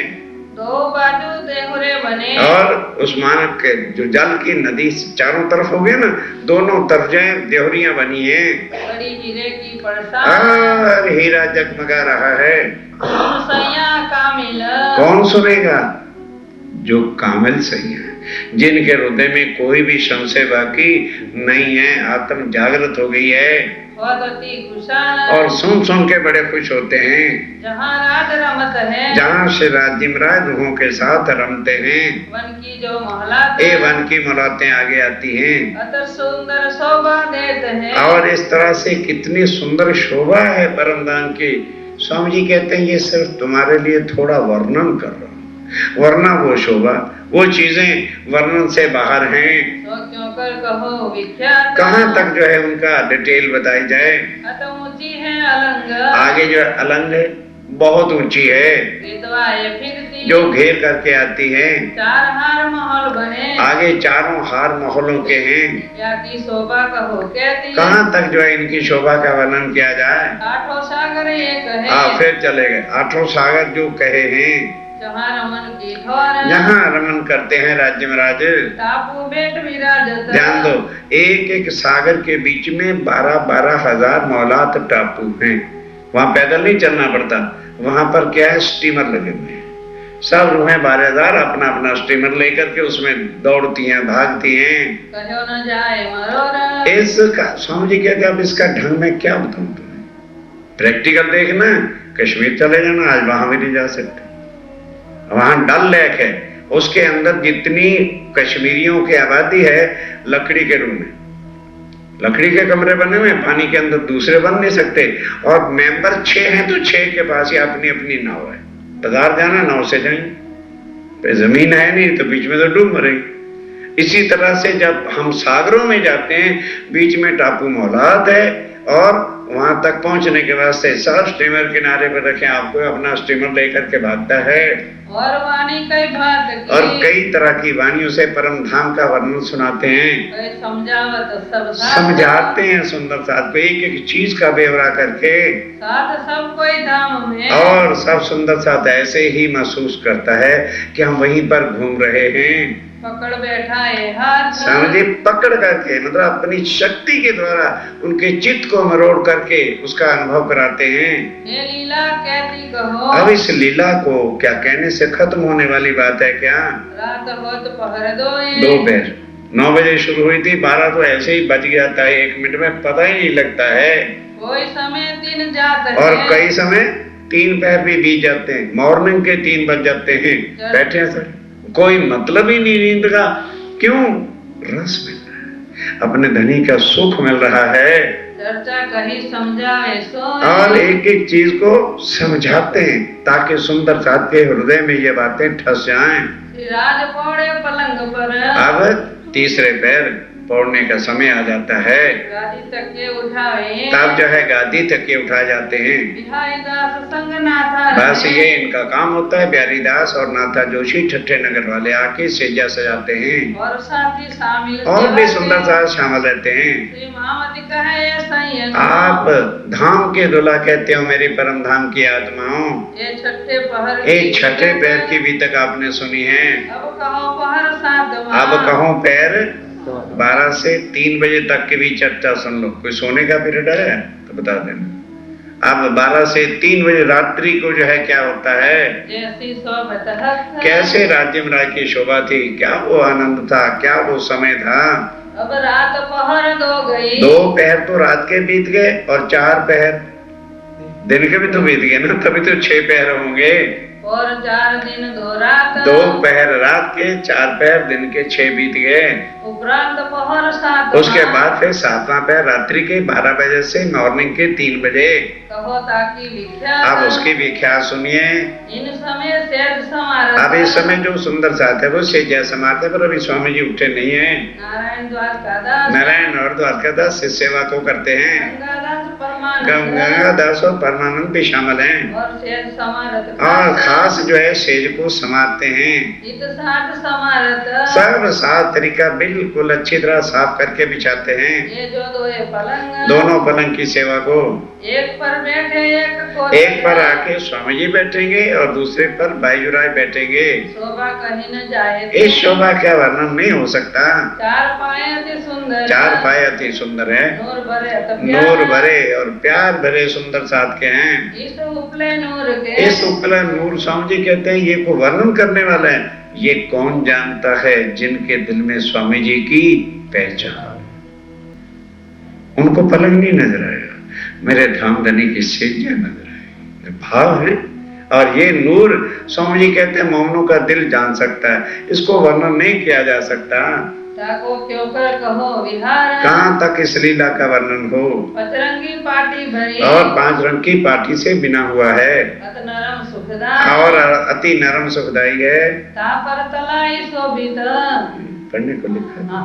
दो बाजू देहुरे बने,
और उस मानक के जो जल की नदी चारों तरफ हो गए ना, दोनों तरफ जो देहरियां बनी है,
बड़ी हीरे की परसा,
और हीरा जगमगा रहा है।
सुन सैया कामिल,
कौन सुनेगा? जो कामिल सही है, जिनके हृदय में कोई भी संशय बाकी नहीं है, आत्म जागृत हो गई है,
वदति कुशाल,
और सुन सुन के बड़े खुश होते हैं।
जहाँ राज रमत है,
जहाँ से राज्यमराज रूहों के साथ रमते हैं,
वन की जो महलाते,
वन की मुलाकातें आगे आती हैं,
अतर सुंदर शोभा देते हैं।
और इस तरह से कितनी सुंदर शोभा है परमधाम की। स्वामी जी कहते हैं ये सिर्फ तुम्हारे लिए थोड़ा वर्णन कर रहा हूँ, वरना वो शोभा, वो चीजें वर्णन से बाहर हैं।
तो क्यों कर कहो विख्यात,
कहाँ तक जो है उनका डिटेल बताई जाए।
अत ऊंची है अलंग,
आगे जो है अलंग है, बहुत ऊंची है,
गिरदवाए फिरती,
जो घेर करके आती है।
4 हार महल बने,
आगे चारों हार महलों के हैं।
या की शोभा कहो कहती,
कहाँ तक जो है इनकी शोभा का वर्णन किया जाए।
8 सागर एक है,
फिर चले गए 8 सागर जो कहे हैं,
जहाँ रमन की ठोर,
जहाँ रमन करते हैं राज्य में राज।
टापू बेट विराजत,
ध्यान दो, एक एक सागर के बीच में 12-12 हजार मौलात टापू हैं। वहां पैदल नहीं चलना पड़ता, वहां पर क्या है, स्टीमर लगे हुए हैं। सब रूहें 12,000 अपना अपना स्टीमर लेकर के उसमें दौड़ती हैं, भागती हैं।
कहो न जाए मरोर,
इसका स्वामी जी कहते अब इसका ढंग में क्या बताऊं तुम्हें, प्रैक्टिकल देखना। कश्मीर चले जाना, आज वहां भी नहीं जा सकते। वहां डल लेक है, उसके अंदर जितनी कश्मीरियों की आबादी है, लकड़ी के रूम है, लकड़ी के कमरे बने हुए, पानी के अंदर दूसरे बन नहीं सकते। और मेंबर 6 हैं तो 6 के पास ही अपनी अपनी नाव है। बाजार जाना, नाव से जाएंगे, जमीन है नहीं तो बीच में तो डूब मरेंगे। इसी तरह से जब हम सागरों में जाते हैं, बीच में टापू मौलात है, और वहां तक पहुंचने के वास्ते सब स्टीमर किनारे पर रखे, आपको अपना स्टीमर लेकर के भागता है।
और वाणी कई भात की,
और कई तरह की वाणियों से परम धाम का वर्णन सुनाते हैं,
कई समझावत सब साथ,
समझाते हैं सुंदर साथ को, एक एक चीज का ब्यौरा करके।
साथ सब कोई धाम में,
और सब सुंदर साथ ऐसे ही महसूस करता है कि हम वहीं पर घूम रहे हैं।
पकड़ बैठा है हाथ,
समझे, पकड़ करके मतलब अपनी शक्ति के द्वारा उनके चित्त को मरोड़ करके उसका अनुभव कराते हैं।
ये लीला कहती कहो,
अब इस लीला को क्या कहने से खत्म होने वाली बात है क्या।
रात हो तो पहर दो,
दोपहर 9 बजे शुरू हुई थी, 12 तो ऐसे ही बज जाता है, 1 मिनट में पता ही नहीं लगता है।
कोई समय दिन जाता है,
और कई समय 3 पहर भी बीत जाते हैं, मॉर्निंग के 3 बज जाते हैं। बैठे हैं सर, कोई मतलब ही नहीं नींद का, क्यों, रस मिल रहा है, अपने धनी का सुख मिल रहा है।
चर्चा कही समझावे सो,
और एक एक चीज को समझाते हैं ताकि सुंदर साथ के हृदय में ये बातें ठस जाएं।
राज पौड़े पलंग पर,
अब तीसरे पैर पौड़ने का समय आ जाता है,
गादी तक के उठावे,
तब जो है गादी तक के उठा जाते हैं।
बिहारी दास संग नाथा,
बस ये इनका काम होता है। बिहारी दास और नाथा जोशी ठट्ठे नगर वाले आके सेजा सजाते हैं,
और साथी शामिल,
और भी सुंदर साथ शामिल रहते हैं।
श्री मामती कहे संयम,
आप धाम के दुल्हा कहते हो मेरी परम धाम की आत्माओं,
ये छठे पहर,
एक छठे पैर की भी तक आपने सुनी है।
अब कहो पहर सातवां,
अब कहो पैर 12 से 3 बजे तक की भी चर्चा सुन लो। कोई सोने का पीरियड है तो बता देना। अब 12 से 3 बजे रात्रि को जो है क्या होता है,
जैसी सोबत हक,
कैसे राज्य में राज की शोभा थी, क्या वो आनंद था, क्या वो समय था।
अब रात पहर दो गई,
2 पहर तो रात के बीत गए, और 4 पहर दिन के भी तो बीत गए ना, तभी तो 6 पहर होंगे।
और 4 दिन 2 रात,
2 पहर रात के, 4 पहर दिन के, 6 बीत गए।
उपरांत पहर सातवां,
उसके बाद फिर 7वां पहर रात्रि के 12 बजे से मॉर्निंग के 3 बजे।
कहो ताकि विख्यात,
अब उसकी व्याख्या सुनिए।
इन समय सेज समारत,
अब इस समय जो सुंदर साथ है वो सेजा समाते, पर अभी स्वामी जी उठे नहीं है।
नारायण द्वारकादास,
नारायण और द्वारकादास इस सेवा को करते हैं।
गंगादास परमानंद,
गंगादास और परमानंद भी शामिल हैं,
और सेज समारत,
और खास जो है सेज को समाते हैं।
इत साथ समारत,
सब साफ तरीका बिल्कुल अच्छी तरह साफ करके बिछाते हैं।
ये जो दोए पलंग,
दोनों पलंग की सेवा को,
एक पर बैठे एक को,
एक पर आके स्वामी जी बैठेंगे और दूसरे पर बाईजुराय बैठेंगे।
शोभा कहीं न जाए,
इस शोभा का वर्णन नहीं हो सकता।
4 पाए अति सुंदर,
4 पाए अति सुंदर है,
नूर भरे अत
नूर भरे और प्यार भरे सुंदर साथ के हैं।
इस उपले नूर के,
इस उपला नूर स्वामी जी कहते हैं ये को वर्णन करने वाला है। ये कौन जानता है जिनके दिल में स्वामी जी की पहचान, उनको पलंग नहीं नजर आएगा, मेरे धाम धनी की सेजा नजर आएगी, भाव है। और ये नूर स्वामी जी कहते हैं मौनों का दिल जान सकता है, इसको वर्णन नहीं किया जा सकता।
ताको क्यों कर कहो विहार,
कहाँ तक इस लीला का वर्णन हो।
पचरंगी पाटी भरी,
और 5 रंग की पाठी से बिना हुआ है,
अत नरम सुखदाई,
और अति नरम सुखदाई है।
ता पर तलाई शोभित,
पढ़ने को लिखा है।
हाँ,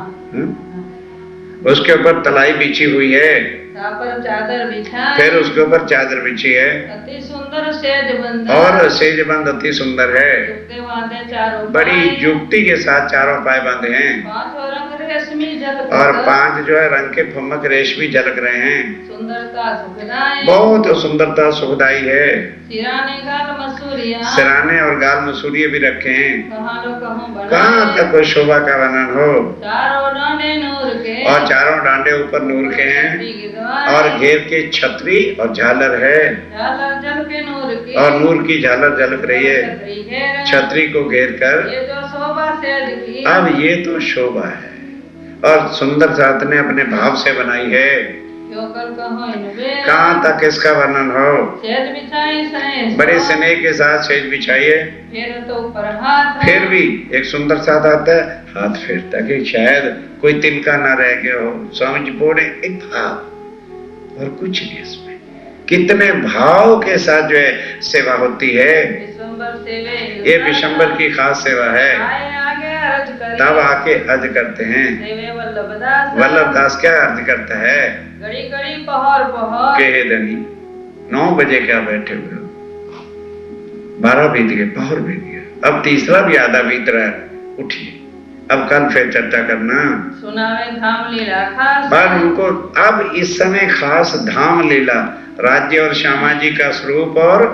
उसके ऊपर तलाई बिछी हुई है,
ता पर चादर बिछाई,
फिर उसके ऊपर चादर बिछी है,
अति सुंदर सेज बंद,
और सेजबंद अति सुंदर है।
युक्ते बांधे चारों
बड़ी
पाए,
युक्ति के साथ चारों पाए बांधे हैं,
5 रंग रेशमी झलक
और 5 जो है रंग के फुम्मक रेशमी झलक रहे हैं।
सुंदरता सुखदाई
बहुत सुंदरता सुखदाई है।
सिराने गाल मसूरिया
सिराने और गाल मसूरिये भी रखे हैं।
कहाँ लो कहूँ
कहाँ तक कोई शोभा का वर्णन हो।
चारों डांडे नूर के
और चारों डांडे ऊपर नूर के हैं
छतरी की दुआएं,
और घेर के छतरी और झालर है
झालर जल के नूर की
और नूर की झालर झलक रही है
छतरी घेर
छतरी को घेर कर।
ये जो शोभा सेज की
अब ये तो शोभा है और सुंदर साथ ने अपने भाव से बनाई है।
क्यों कल कहो इन बेर
कहाँ तक इसका वर्णन हो।
सेज बिछाई सहे
बड़े स्नेह के साथ सेज बिछाइए।
फिर तो ऊपर हाथ
फिर भी एक सुंदर साथ आता है हाथ फेरता कि शायद कोई तिनका ना रह गया हो। स्वामी जी बोले एक भाव और कुछ नहीं इसमें। कितने भाव के साथ जो है सेवा होती है।
विश्वम्बर सेवे
ये विशंबर की खास सेवा है।
आए आगे अर्ज करे
तब आके अर्ज करते हैं।
सेवे वल्लभदास
वल्लभ दास क्या अर्ज करता है।
घड़ी घड़ी पहर पहर
के हे धनी 9 बजे क्या बैठे हुए हो। 12 बीत गए, पहर बीत गया, अब तीसरा भी आधा बीत रहा है। उठिए अब कल फिर चर्चा करना।
सुनावे धाम लीला खास
पर उनको अब इस समय खास धाम लीला राज्य और श्यामा जी का स्वरूप और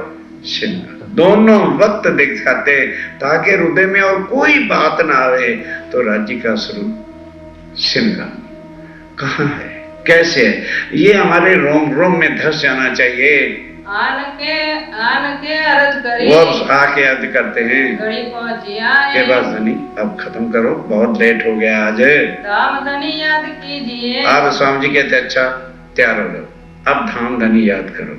श्रृंगार दोनों वक्त दिखाते ताकि हृदय में और कोई बात ना आवे। तो राज्य का स्वरूप श्रृंगार कहाँ है, कैसे है, ये हमारे रोम रोम में धस जाना चाहिए।
आन के अर्ज करी
वो आके अर्ज करते हैं
घड़ी पहुंची
के
आए
बस धनी अब खत्म करो, बहुत लेट हो गया आज।
धाम धनी याद कीजिए
अब स्वामी जी कहते अच्छा तैयार हो जाओ, अब धाम धनी याद करो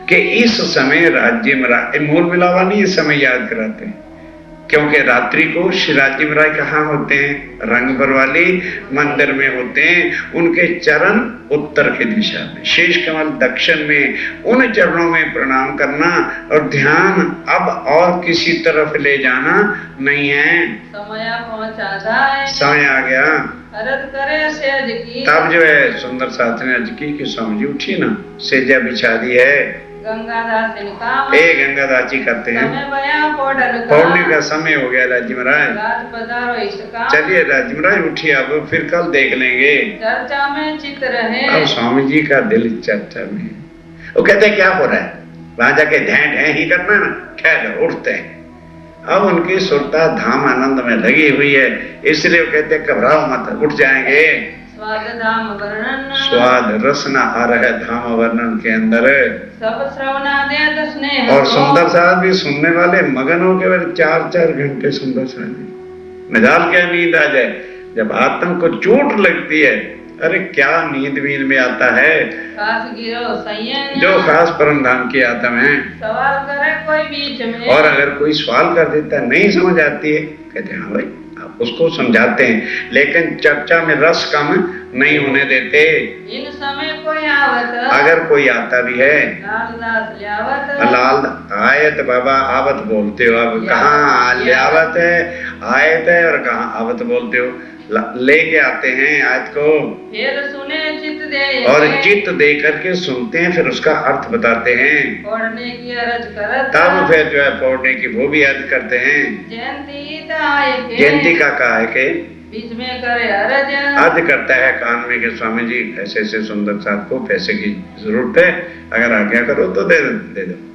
कि इस समय राज्य में मूल मिलावा नहीं, इस समय याद कराते हैं क्योंकि रात्रि को श्री राज्य में राय कहाँ होते हैं, रंगभर वाली मंदिर में होते हैं। उनके चरण उत्तर की दिशा में, शीश कमल दक्षिण में, उन चरणों में प्रणाम करना और ध्यान अब और किसी तरफ ले जाना नहीं है।
समय पहुंचा जाए
समय आ गया।
अर्ज करे सेज की
तब जो है सुंदर साथ ने अर्ज की कि स्वामी जी उठिए ना, सेजा बिछा दी है।
गंगादास निकाम
गंगादास जी करते हैं
समय बया पौडर
पौड़ने का समय हो गया राज्य महाराज।
राज पधारो इस काम
चलिए राज्य महाराज उठिए, अब फिर कल देख लेंगे।
चर्चा में चित रहे
अब स्वामी जी का दिल चर्चा में, वो कहते क्या हो रहा है, वहां जाके ढैं ढैं ही करना ना, ठहर उठते हैं। अब उनकी सुरता धाम आनंद में लगी हुई है, इसलिए वो कहते घबराओ मत, उठ जाएंगे।
स्वाद धाम वर्णन
स्वाद रसना आ रहा है धाम वर्णन के अंदर।
सब श्रवणादे स्नेह
और सुंदर साहब भी सुनने वाले मगन हो के 4-4 घंटे सुंदर साहब मजाल क्या नींद आ जाए। जब आत्म को चोट लगती है, अरे क्या नींद वींद में आता है।
खास गिरो संयम
जो खास परम धाम की आत्म है।
सवाल करे कोई बीच में
और अगर कोई सवाल कर देता है, नहीं समझ आती है, कहते हैं हाँ भाई आप उसको समझाते हैं, लेकिन चर्चा में रस कम नहीं होने देते।
इन समय कोई आवत
अगर कोई आता भी है,
लालदास ल्यावत
लाल आयत बाबा आवत बोलते हो, अब कहाँ ल्यावत है आयत है और कहाँ आवत बोलते हो। लेके आते हैं आयत को,
फिर सुने चित दे
और चित्त दे करके सुनते हैं, फिर उसका अर्थ बताते हैं।
पढ़ने की अर्ज करत
तब फिर जो है पढ़ने की वो भी अर्ज करते हैं।
जयंती आए के
जयंती का कहा है कि
बीच में करे अर्ज
अर्ज करता है कान में कि स्वामी जी ऐसे ऐसे सुंदर साथ को पैसे की जरूरत है, अगर आज्ञा करो तो दे दो।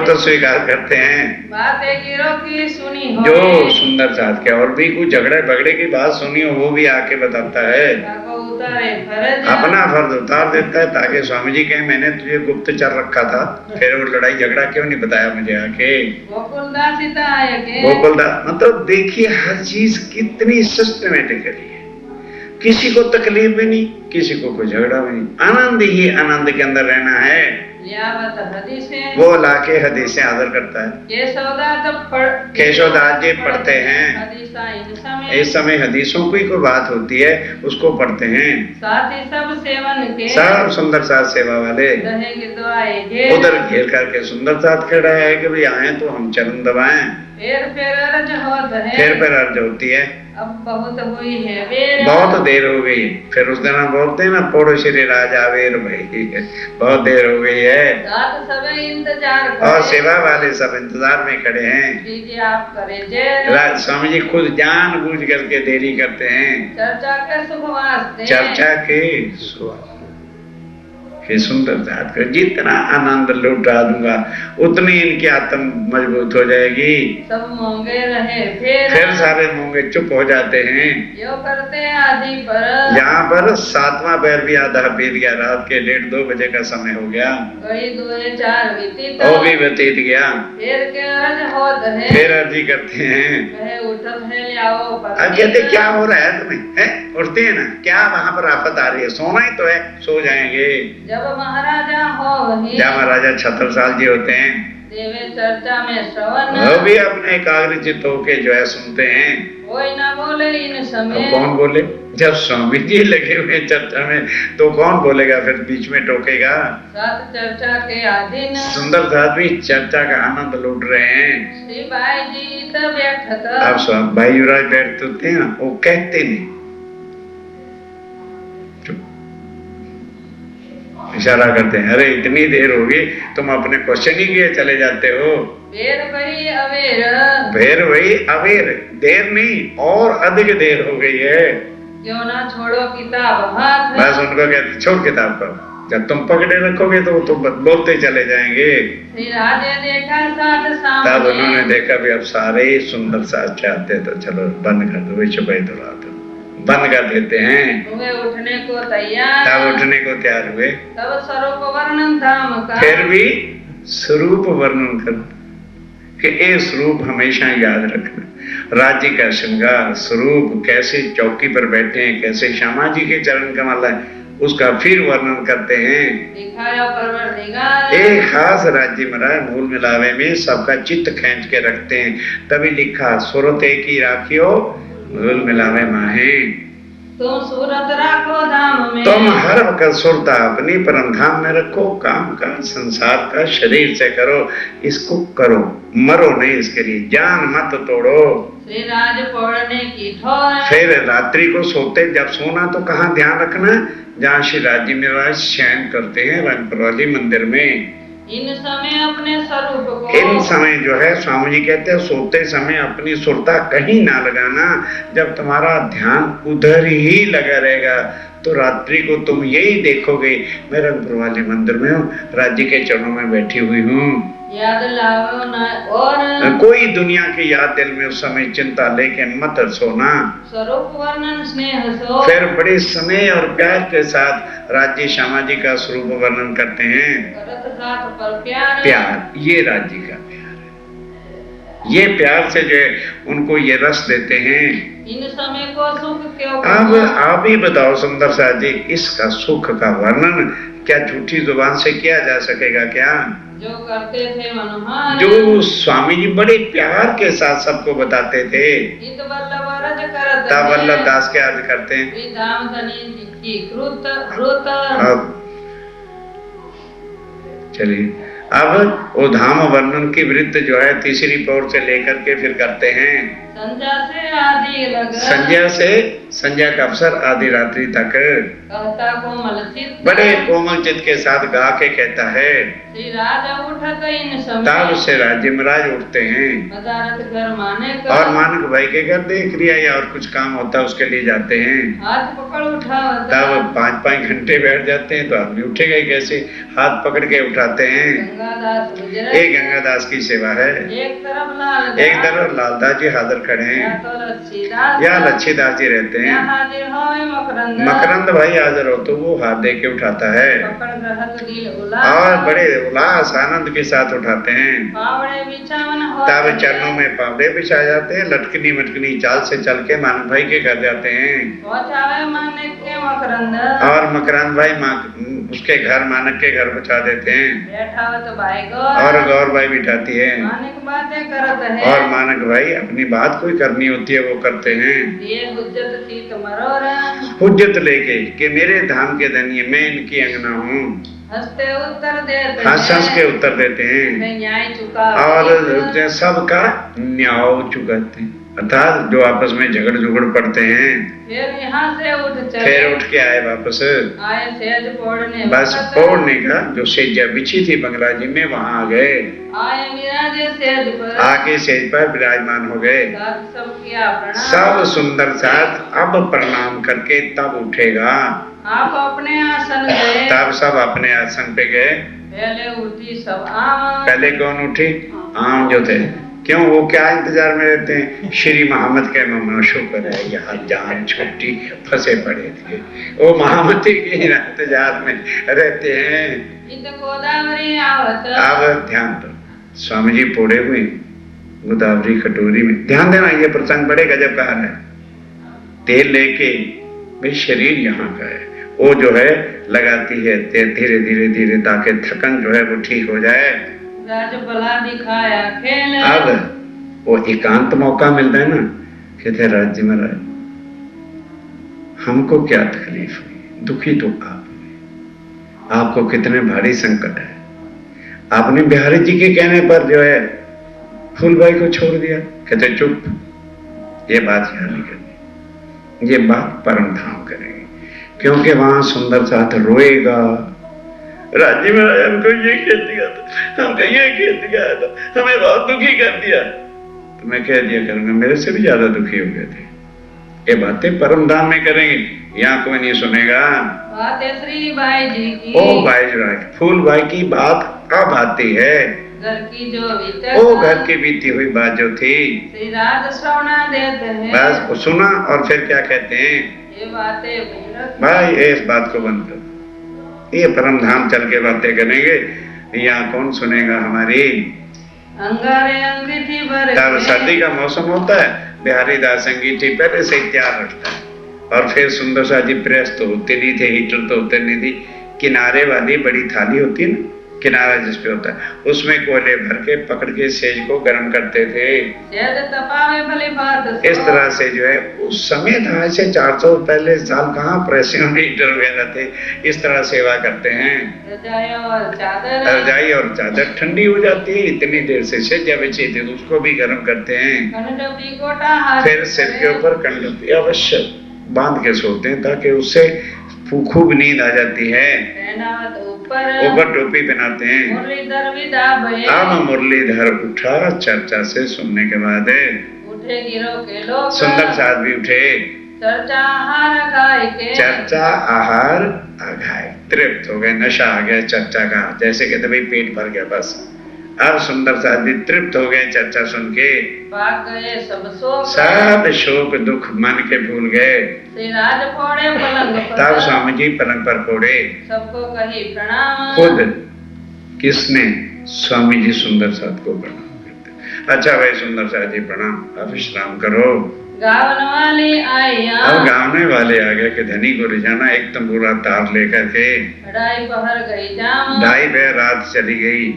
तो स्वीकार करते हैं।
बातें गिरो की सुनी हो
जो सुंदर साथ के और भी कुछ झगड़े बगड़े की बात सुनी हो, वो भी आके बताता है।
उतारे फर्ज
अपना फर्ज उतार देता है ताकि स्वामी जी कहें मैंने तुझे गुप्तचर रखा था, फिर वो लड़ाई झगड़ा क्यों नहीं बताया मुझे आके।
गोकुलदास
गोकुलदास मतलब देखिए हर चीज कितनी सिस्टमेटिकली है, किसी को तकलीफ भी नहीं, किसी को कोई झगड़ा भी नहीं, आनंद ही आनंद के अंदर रहना है। वो लाके हदीसें हाजिर करता है। केशवदास जी पढ़ते हैं, इस समय हदीसों की कोई बात होती है उसको पढ़ते हैं।
साथ ही सब सेवन के
सब सुंदर साथ सेवा वाले उधर घेर करके सुंदर साथ खड़ा है कि भाई आए तो हम चरण दबाएं।
फिर अर्ज होता है,
फिर अर्ज होती है।
अब बहुत हुई है बेर,
बहुत देर हो गई। फिर उस दिन हम बोलते हैं ना, पोड़ो श्री राजा वेर भाई, बहुत देर हो गई है।
रात सब इंतजार
और
करे,
सेवा वाले सब इंतजार में खड़े हैं।
कीजिए आप करे जय,
स्वामी जी खुद जानबूझ करके देरी करते हैं।
चर्चा के सुख वास्ते,
चर्चा के सुख कि सुंदर जात कर जितना आनंद लुटा दूंगा उतनी इनकी आत्म मजबूत हो जाएगी।
सब मूंगे रहे
फिर सारे मूंगे चुप हो जाते हैं।
यो करते आदि पर,
यहाँ पर 7वां पैर भी आधा बीत गया, रात के 1:30-2 बजे का समय हो गया।
गई 2-4 व्यतीत,
वो भी व्यतीत गया।
फिर के अर्ज होत है,
फिर अर्जी करते हैं,
वह उठत है लियाओ
अब कहते क्या हो रहा है तुम्हें, है उठते हैं ना, क्या वहां पर आफत आ रही है, सोना ही तो है, सो जाएंगे।
जब महाराजा हो वही,
जब महाराजा छत्रसाल जी होते हैं,
देवे चर्चा में श्रवण,
वो भी अपने एकाग्रचित्त होके जो है सुनते हैं।
कोई ना बोले इन समय,
कौन बोले, जब स्वामी जी लगे हुए चर्चा में तो कौन बोलेगा, फिर बीच में टोकेगा।
सात चर्चा के अधीन,
सुंदर साथ भी चर्चा का आनंद लूट रहे हैं।
श्री भाई जी तब बैठत,
अब स्वामी भाई युवराज बैठते होते हैं ना, वो कहते नहीं, इशारा करते हैं, अरे इतनी देर हो गई, तुम अपने क्वेश्चन ही किए चले जाते हो।
बेर वही अवेर,
फिर वही अवेर, देर नहीं और अधिक देर हो गई है।
क्यों ना छोड़ो किताब हाथ,
बस उनको कहते छोड़ किताब पर, जब तुम पकड़े रखोगे तो तुम बोलते चले जाएंगे।
श्री राजे देखा साथ
तब
सामने,
उन्होंने देखा भी अब सारे सुंदर साथ चाहते तो चलो बंद कर दो, चुपाई तो रात बंद कर देते हैं।
वे उठने को तैयार,
तब उठने को तैयार हुए।
तब स्वरूप वर्णन धाम का,
फिर भी स्वरूप वर्णन कर कि ये स्वरूप हमेशा याद रखना। राज्य का श्रृंगार स्वरूप, कैसे चौकी पर बैठे हैं, कैसे श्यामा जी के चरण कमल है, उसका फिर वर्णन करते हैं।
दिखाया परवरदिगार,
एक खास राज्य महाराज मूल मिलावे में सबका चित्त खींच के रखते हैं, तभी लिखा सुरत एक ही राखियो मूल मिलावे माहे।
तुम सूरत राखो धाम में,
तुम हर वक्त सुरता अपनी परम धाम में रखो, काम का संसार का शरीर से करो, इसको करो, मरो नहीं इसके लिए, जान मत तोड़ो।
श्री राज पौड़ने की ठोर,
फिर रात्रि को सोते, जब सोना तो कहाँ ध्यान रखना, जहाँ श्री राज्य महाराज शयन करते हैं रंगपुरवाली मंदिर में।
इन समय अपने स्वरूप को,
इन समय जो है स्वामी जी कहते हैं सोते समय अपनी सुरता कहीं ना लगाना। जब तुम्हारा ध्यान उधर ही लगा रहेगा तो रात्रि को तुम यही देखोगे, मैं रंगपुरवाली मंदिर में हूँ, राज्य के चरणों में बैठी हुई हूँ।
याद लाओ ना और,
कोई दुनिया की याद दिल में उस समय चिंता लेके मत सोना।
स्वरूप वर्णन स्नेह सो,
फिर बड़े स्नेह और प्यार के साथ राज्य श्यामा जी का स्वरूप वर्णन करते हैं।
करत साथ पर प्यार,
प्यार, ये राज्य का प्यार है, ये प्यार से जो है उनको ये रस देते हैं।
इन समय को सुख क्यों,
अब आप ही बताओ सुंदर सा जी, इसका सुख का वर्णन क्या झूठी जुबान से किया जा सकेगा क्या?
जो करते थे मनोहर,
जो स्वामी जी बड़े प्यार के साथ सबको बताते थे।
इत वल्लभ रज करत,
तब वल्लभ दास के अर्ज करते हैं,
श्री धाम धनी की कृत कृत,
अब चलिए अब वो धाम वर्णन की वृत्त जो है तीसरी पौड़ से लेकर के फिर करते हैं।
संध्या से आदि लग,
संध्या से संध्या का अवसर आधी रात्रि तक
कहता कोमल चित्त,
बड़े कोमल चित्त के साथ गा के कहता है।
श्री राजा उठत इन समय,
तब से राज्य महाराज उठते हैं
पदारथ घर माने का,
और मानक भाई के घर देख लिया या और कुछ काम होता है उसके लिए जाते हैं।
हाथ पकड़ उठावत,
तब 5-5 घंटे बैठ जाते हैं तो आदमी उठेगा ही कैसे, हाथ पकड़ के उठाते हैं।
गंगादास गुजरत,
एक गंगादास की सेवा है,
एक तरफ लाल,
एक तरफ लालदास जी हाजिर खड़े हैं
या तो लच्छीदास,
या लच्छीदास जी रहते
या
हैं।
हाजिर होए मकरंद,
मकरंद भाई हाजिर हो तो वो हाथ दे के उठाता है
पकड़ रहत दिल उलास,
और बड़े उल्लास आनंद के साथ उठाते हैं।
पावड़े बिछावन हो,
तब चरणों में पावड़े बिछा जाते हैं, लटकनी मटकनी चाल से चल के मानक भाई के घर जाते हैं
पहुंचावे मानिक के मकरंद,
और मकरंद भाई उसके घर मानक के घर पहुंचा देते हैं
बैठावत भाई
और
गौर,
गौर भाई बिठाती है
मानिक बातें करत है,
और मानक भाई अपनी बात कोई करनी होती है वो करते हैं।
ये हुज्जत चीत मरोरा,
हुज्जत लेके कि मेरे धाम के धनिय मैं इनकी अंगना हूँ,
हंसते उत्तर देते
हंस हंस के उत्तर देते हैं
न्याय चुका
और सबका न्याय चुकाते हैं। अर्थात जो आपस में झगड़ झुगड़ पड़ते हैं,
फिर यहाँ से उठ चले,
फिर उठ के आए वापस।
आए सेज फोड़ने
बस
वक्त,
फोड़ने का जो सेजा बिछी थी बंगला जी में वहां आ गए,
आए विराजे सेज पर,
आके सेज पर विराजमान हो गए।
सब किया प्रणाम,
सब सुंदर साथ अब प्रणाम करके तब उठेगा।
आप अपने आसन गए,
तब सब अपने आसन पे गए।
पहले उठी सब आम,
पहले कौन उठी? आम जो थे। क्यों? वो क्या इंतजार में रहते हैं? श्री मोहम्मद के मामा शुक्र है यहाँ जान छुट्टी फंसे पड़े थे, वो महामती के इंतजार में रहते हैं।
इत गोदावरी आवत,
अब ध्यान दो, स्वामी जी पोड़े हुए गोदावरी कटोरी में, ध्यान देना ये प्रसंग बड़े गजब का है। तेल लेके भाई शरीर यहाँ का है, वो जो है लगाती है धीरे धीरे धीरे ताकि थकन जो है वो ठीक हो जाए।
राज भला दिखाया खेल,
अब वो एकांत मौका मिलता है ना, कहते राज्य में राज हमको क्या तकलीफ हुई, दुखी तो आप हुए, आपको कितने भारी संकट है। आपने बिहारी जी के कहने पर जो है फूलबाई को छोड़ दिया। कहते चुप, ये बात यहाँ नहीं करनी, ये बात परम धाम करेंगे, क्योंकि वहां सुंदर साथ रोएगा। राज्य में हमको ये कह दिया था, हमको ये कह दिया था, हमें बहुत दुखी कर दिया। तो मैं कह दिया करूंगा मेरे से भी ज्यादा दुखी हो गए थे। ये बातें परम धाम में करेंगे, यहाँ कोई नहीं सुनेगा।
बातें श्री बाई जी की,
ओ भाई फूल भाई की बात अब आती है।
घर की जो बीते,
ओ घर की बीती हुई बात जो थी,
श्री राज श्रवणा देते हैं,
बस वो सुना और फिर क्या कहते हैं,
ये बातें
भाई इस बात को बंद करो, ये परम धाम चल के बातें करेंगे, यहाँ कौन सुनेगा हमारी।
अंगारे अंगीठी भर
तब
के,
सर्दी का मौसम होता है, बिहारी दास अंगीठी पहले से ही तैयार रखता है। और फिर सुंदर सा जी प्रेस तो होते नहीं थे, हीटर तो होते नहीं थी, किनारे वाली बड़ी थाली होती है ना, किनारा जिसपे होता है, उसमें कोयले भर के पकड़ के सेज को गर्म करते थे।
तपावे भली बात,
इस तरह से जो है उस समय था, ऐसे 400 पहले साल कहाँ प्रेसियों हीटर वगैरह थे, इस तरह सेवा करते हैं। रजाई और चादर ठंडी हो जाती है, इतनी देर से सेजा बिछी थी तो उसको भी गर्म करते हैं। फिर सिर के ऊपर कंडपी अवश्य बांध के सोते हैं ताकि उससे खूब नींद आ जाती है। ऊपर टोपी पहनाते हैं। अब मुरलीधर उठा चर्चा से सुनने के बाद,
उठे गिरो के लोग,
सुंदर साथ भी उठे,
चर्चा आहार खाए के,
चर्चा आहार आघाए, तृप्त हो गए, नशा आ गया चर्चा का, जैसे कहते भाई पेट भर गया बस। अब सुंदर साथ भी तृप्त हो गए चर्चा सुन के,
भाग गए सब शोक,
सब शोक दुख मन के भूल गए।
श्री राज फोड़े पलंग पर,
तब स्वामी जी पलंग पर फोड़े,
सबको कही प्रणाम।
खुद किसने? स्वामी जी सुंदर साथ को प्रणाम करते। अच्छा भाई सुंदर साथ जी प्रणाम, आप विश्राम करो।
गावन वाले आए,
अब गावने वाले आ गए कि धनी को रिझाना, एक तंबूरा तार लेकर के
ढाई पहर गई जाम,
2:30 रात चली गई।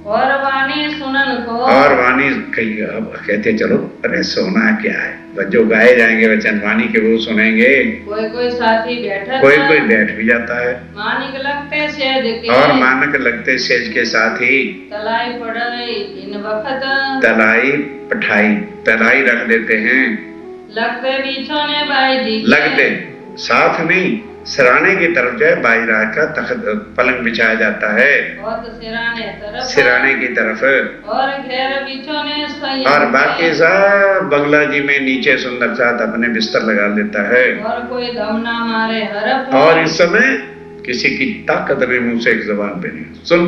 और वाणी सुनन को,
और वाणी कही, अब कहते चलो अरे सोना क्या है, जो गाए जाएंगे वचन वाणी के वो सुनेंगे।
कोई कोई साथी बैठा,
कोई कोई बैठ भी जाता है,
मानिक लगते सेज के,
और मानक लगते सेज के साथ ही
तलाई पड़ गई इन वक्त,
तलाई पठाई, तलाई रख देते हैं।
लगते बिछोने बाई जी,
लगते साथ नहीं, सिराने की तरफ जो है बाईरा का तख्त पलंग बिछाया जाता है,
और सिराने तरफ,
सिराने की तरफ,
और घेर बिछोने सही,
और बाकी सब बंगला जी में नीचे सुंदर साथ अपने बिस्तर लगा देता है।
और कोई दम ना मारे हरफ,
और इस समय किसी की ताकत नहीं मुंह से एक जबान पे नहीं। सुन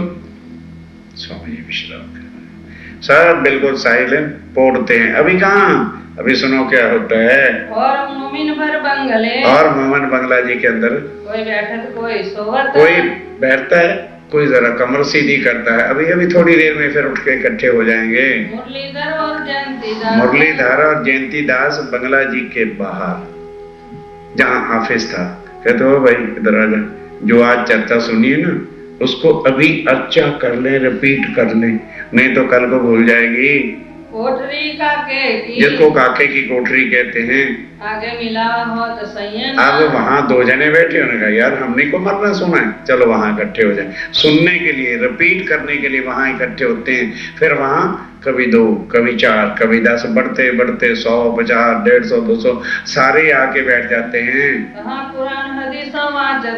स्वामी जी विश्राम कर रहे हैं, सब बिल्कुल साइलेंट पोड़ते हैं। अभी कहाँ, अभी सुनो क्या होता है।
और मोमिन भर बंगले,
और मोमन बंगला जी के अंदर
कोई बैठत कोई सोवत,
कोई बैठता है, कोई जरा कमर सीधी करता है। अभी अभी थोड़ी देर में फिर उठ के इकट्ठे हो जाएंगे।
मुरलीधर और जयंती दास,
मुरलीधर और जयंती दास बंगला जी के बाहर जहाँ ऑफिस था, कहते हो भाई इधर आ जा, जो आज चर्चा सुनी है ना उसको अभी अच्छा कर ले, रिपीट कर ले, नहीं तो कल को भूल जाएगी।
कोठरी काके की,
जिसको काके की कोठरी कहते हैं,
आगे मिला हो तो सही है।
अब वहां 2 जने बैठे, उन्होंने कहा यार हमने को मरना सुना है, चलो वहां इकट्ठे हो जाए, सुनने के लिए, रिपीट करने के लिए वहां इकट्ठे होते हैं। फिर वहां कभी 2, कभी 4, कभी 10, बढ़ते बढ़ते 100, 50, 150, 200 सारे आके बैठ जाते हैं।
कुरान हदीसों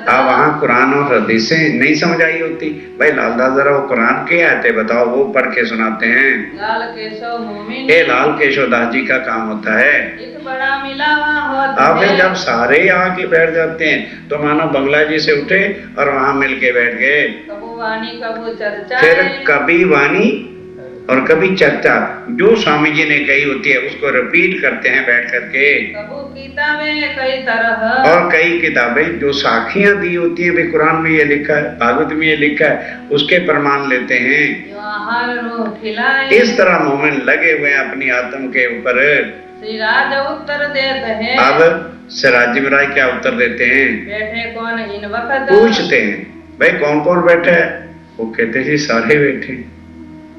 अब वहां कुरान और हदीसें नहीं समझ आई होती, भाई लालदास जरा वो कुरान के आते बताओ, वो पढ़ के सुनाते हैं।
लाल केशव मोमिन,
ये लाल केशव दास जी का काम होता है।
एक बड़ा मिलावा होता
अब
है।
जब सारे आके बैठ जाते हैं तो मानो बंगला जी से उठे और वहां मिलके बैठ गए।
कबू वाणी कबू चर्चा,
फिर कभी वाणी और कभी चर्चा, जो स्वामी जी ने कही होती है उसको रिपीट करते हैं बैठ करके।
कबू किताबें कई तरह,
और कई किताबें जो साखियां दी होती है, भाई कुरान में ये लिखा है, भागवत में ये लिखा है, उसके प्रमाण लेते हैं।
जो आहार रूह खिलाए,
इस तरह मोमिन लगे हुए हैं अपनी आत्म के ऊपर।
श्री राज उत्तर देते हैं।
अब सिराजी महाराज क्या उत्तर देते हैं?
बैठे कौन इन वक्त,
पूछते हैं भाई कौन कौन बैठा है? वो कहते जी सारे बैठे।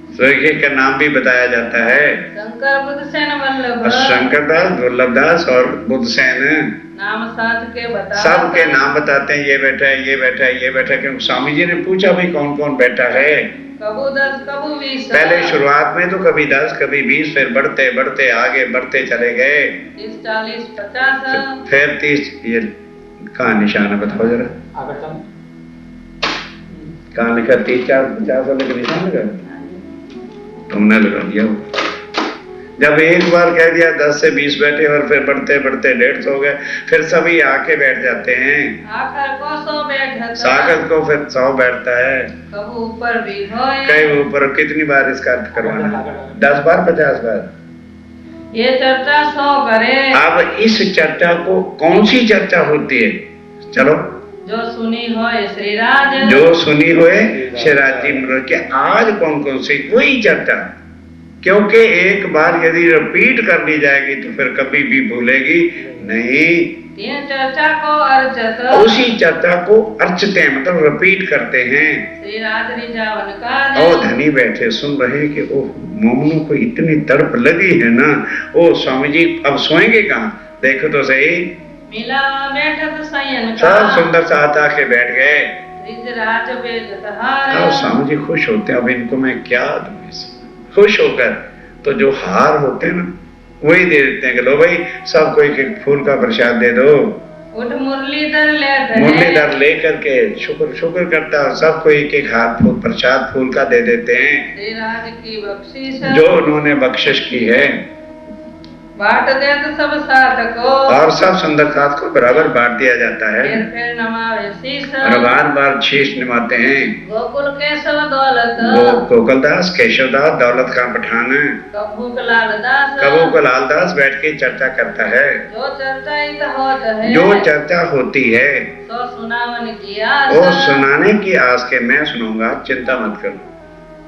स्वर्गीय का नाम भी बताया जाता है,
शंकर बुद्धसेन वल्लभ,
शंकरदास, वल्लभदास और बुद्धसेन,
नाम साथ के बता,
सबके नाम बताते हैं, ये बैठा है, ये बैठा है, ये बैठा है। क्योंकि स्वामी जी ने पूछा भाई कौन कौन बैठा है।
कबू 10 कबू 20,
पहले शुरुआत में तो कभी 10 कभी 20, फिर बढ़ते बढ़ते आगे बढ़ते चले गए।
30 40 50,
फिर 30। ये कहाँ निशान है बताओ जरा, कहाँ लिखा? 30 40 50 वाले का निशान लगा, तुमने लगा दिया। जब एक बार कह दिया 10 से 20 बैठे और फिर बढ़ते बढ़ते 150 हो गए, फिर सभी आके बैठ जाते हैं।
आखिर को 100 बैठता,
सागत को फिर 100 बैठता है।
कबू ऊपर भी होए,
कई ऊपर कितनी बार इसका अर्थ करवाना? 10 बार 50 बार।
ये चर्चा 100 करे।
अब इस चर्चा को कौन सी चर्चा होती है? चलो,
जो सुनी होए श्री राज,
जो सुनी हुए शिराजी महाराज के। आज कौन कौन सी? वही चर्चा, क्योंकि एक बार यदि रिपीट कर दी जाएगी तो फिर कभी भी भूलेगी नहीं।
तीन चर्चा को अर्चत,
उसी चर्चा को अर्चते हैं, मतलब रिपीट करते हैं।
श्री राज रिजावन का,
और धनी बैठे सुन रहे हैं कि ओह मोमनों को इतनी तड़प लगी है ना, ओ स्वामी जी अब सोएंगे कहाँ? देखो तो सही,
मिला बैठक सयन
सब
का,
सुंदर सा आके बैठ गए।
राज वेद हार,
और स्वामी जी खुश होते हैं, अब इनको मैं क्या दूं? खुश होकर तो जो हार होते हैं ना वही दे देते हैं कि लो भाई सबको एक एक फूल का प्रसाद दे दो।
उठ मुरलीधर ले,
मुरलीधर लेकर के शुक्र शुक्र करता है, सबको एक एक हाथ फूल प्रसाद फूल का दे देते हैं,
श्री राज की बख्शिश
जो उन्होंने बख्शिश की है।
बांट दे तो सब साथ को,
और सब सुंदर साथ को बराबर बांट दिया जाता है।
फिर नमावे शीश,
और बार बार शीश निभाते हैं।
गोकुल केशव दौलत,
गोकुलदास केशवदास दौलत का पठान है।
कबू लाल दास,
कबू को लालदास बैठ के चर्चा करता है।
जो चर्चा इत होत है,
जो चर्चा होती है
तो सुनावन की आस,
वो सुनाने की आस के मैं सुनूंगा, चिंता मत करो,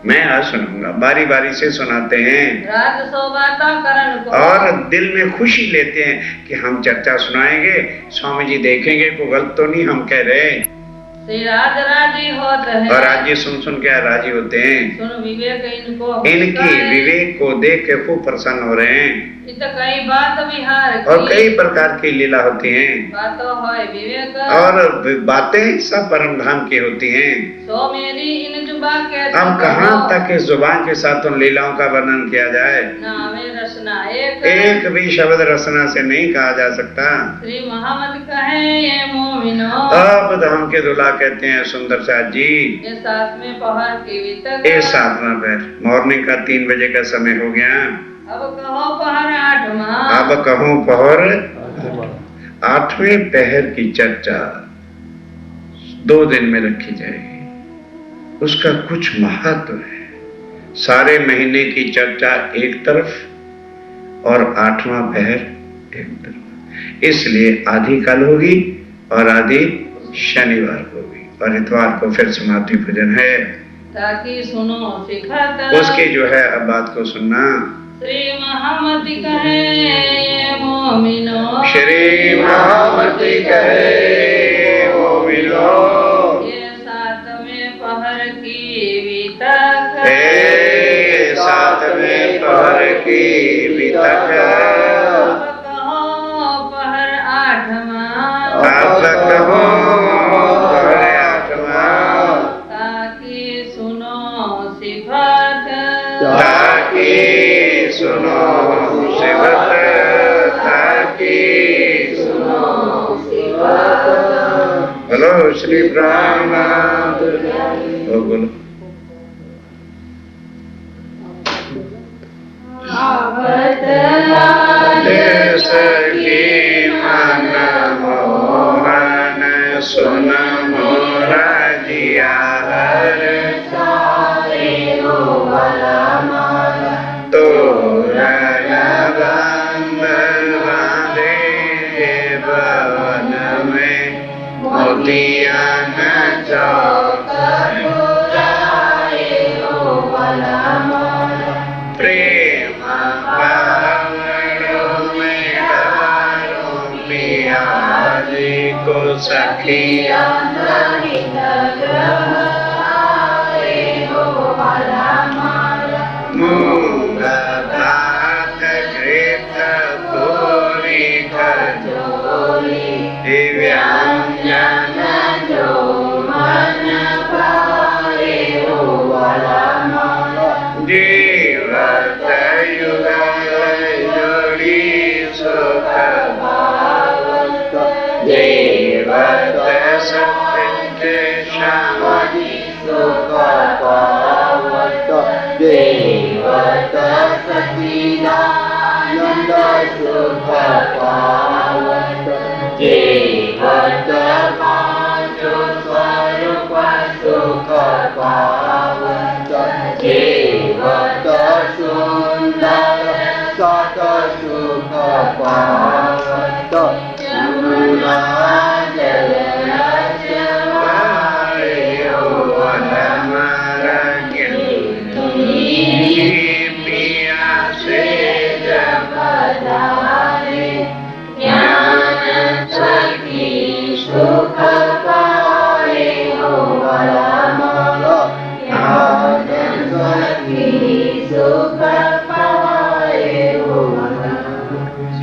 मैं आज सुनाऊंगा। बारी बारी से सुनाते हैं
राज शोभाता करण को,
और दिल में खुशी लेते हैं कि हम चर्चा सुनाएंगे, स्वामी जी देखेंगे को गलत तो नहीं हम कह रहे।
श्री राज राजी होत है,
और आज ये सुन सुन के राजी होते हैं।
सुन विवेक इनको,
इनकी विवेक को देख के खूब प्रसन्न हो रहे हैं।
इत कई बात विहार की,
और कई प्रकार की लीला होती हैं।
बातों होय विवेक,
और बातें सब परम धाम की होती हैं।
सो मेरी इन जुबा के,
अब कहाँ तक इस जुबान के साथ उन लीलाओं का वर्णन किया जाए?
नावे रचना
एक भी शब्द रचना से नहीं कहा जा सकता।
श्री मोहम्मद कहे ये मोमिनो,
अब धाम के दूल्हा कहते हैं सुंदर साथ जी,
ये साथ में पहर की वितक,
ये 7वां पहर, मॉर्निंग का 3 बजे का समय हो गया।
अब कहो पहर 8वां,
अब कहूं पहर 8वें पहर की चर्चा 2 दिन में रखी जाएगी। उसका कुछ महत्व है। सारे महीने की चर्चा एक तरफ और 8वां पहर एक तरफ, इसलिए आधी कल होगी और आधी शनिवार होगी, और इतवार को फिर समाधि भजन है।
ताकि सुनो सिखत,
उसके जो है अब बात को सुनना।
श्री मोहम्मद कहे ये मोमिनो,
श्री मोहम्मद कहे मोमिनो,
ये 7वें पहर की वितक,
7वें पहर की वितक।
अब कहो
तक हो आत्मा,
ताकि सुनो सिफत,
ताकि सुनो सिफत, ताकि सुनो सिफत। बोलो श्री ब्रह्मनाथ। ओ बोलो।
आवत
सखी मन मोहन सुन मोरा जिया हर, तोरा बंद बांधे भवन में मोतिया न चौक, प्रेम पावड़ों में डालो पिया जी को सखिया, मूंग भात घृत पूरी खजूरी, दिव्यांजन जो मन भाए हो वाला माला, जीवत युगल जोड़ी सुख भावत, जीवत सत्य शामि सुख पावत, जीवत सच्चिदानंद सुख पावत, जीवत पांच स्वरूप सुख पावत, जीवत सुंदर सत सुख पावत, यमुना जल रचवायो वनमरण्य, पिया से जब धारे, ज्ञान सखी सुख पाए हो वाला माला, ज्ञान सखी सुख पाए हो वाला।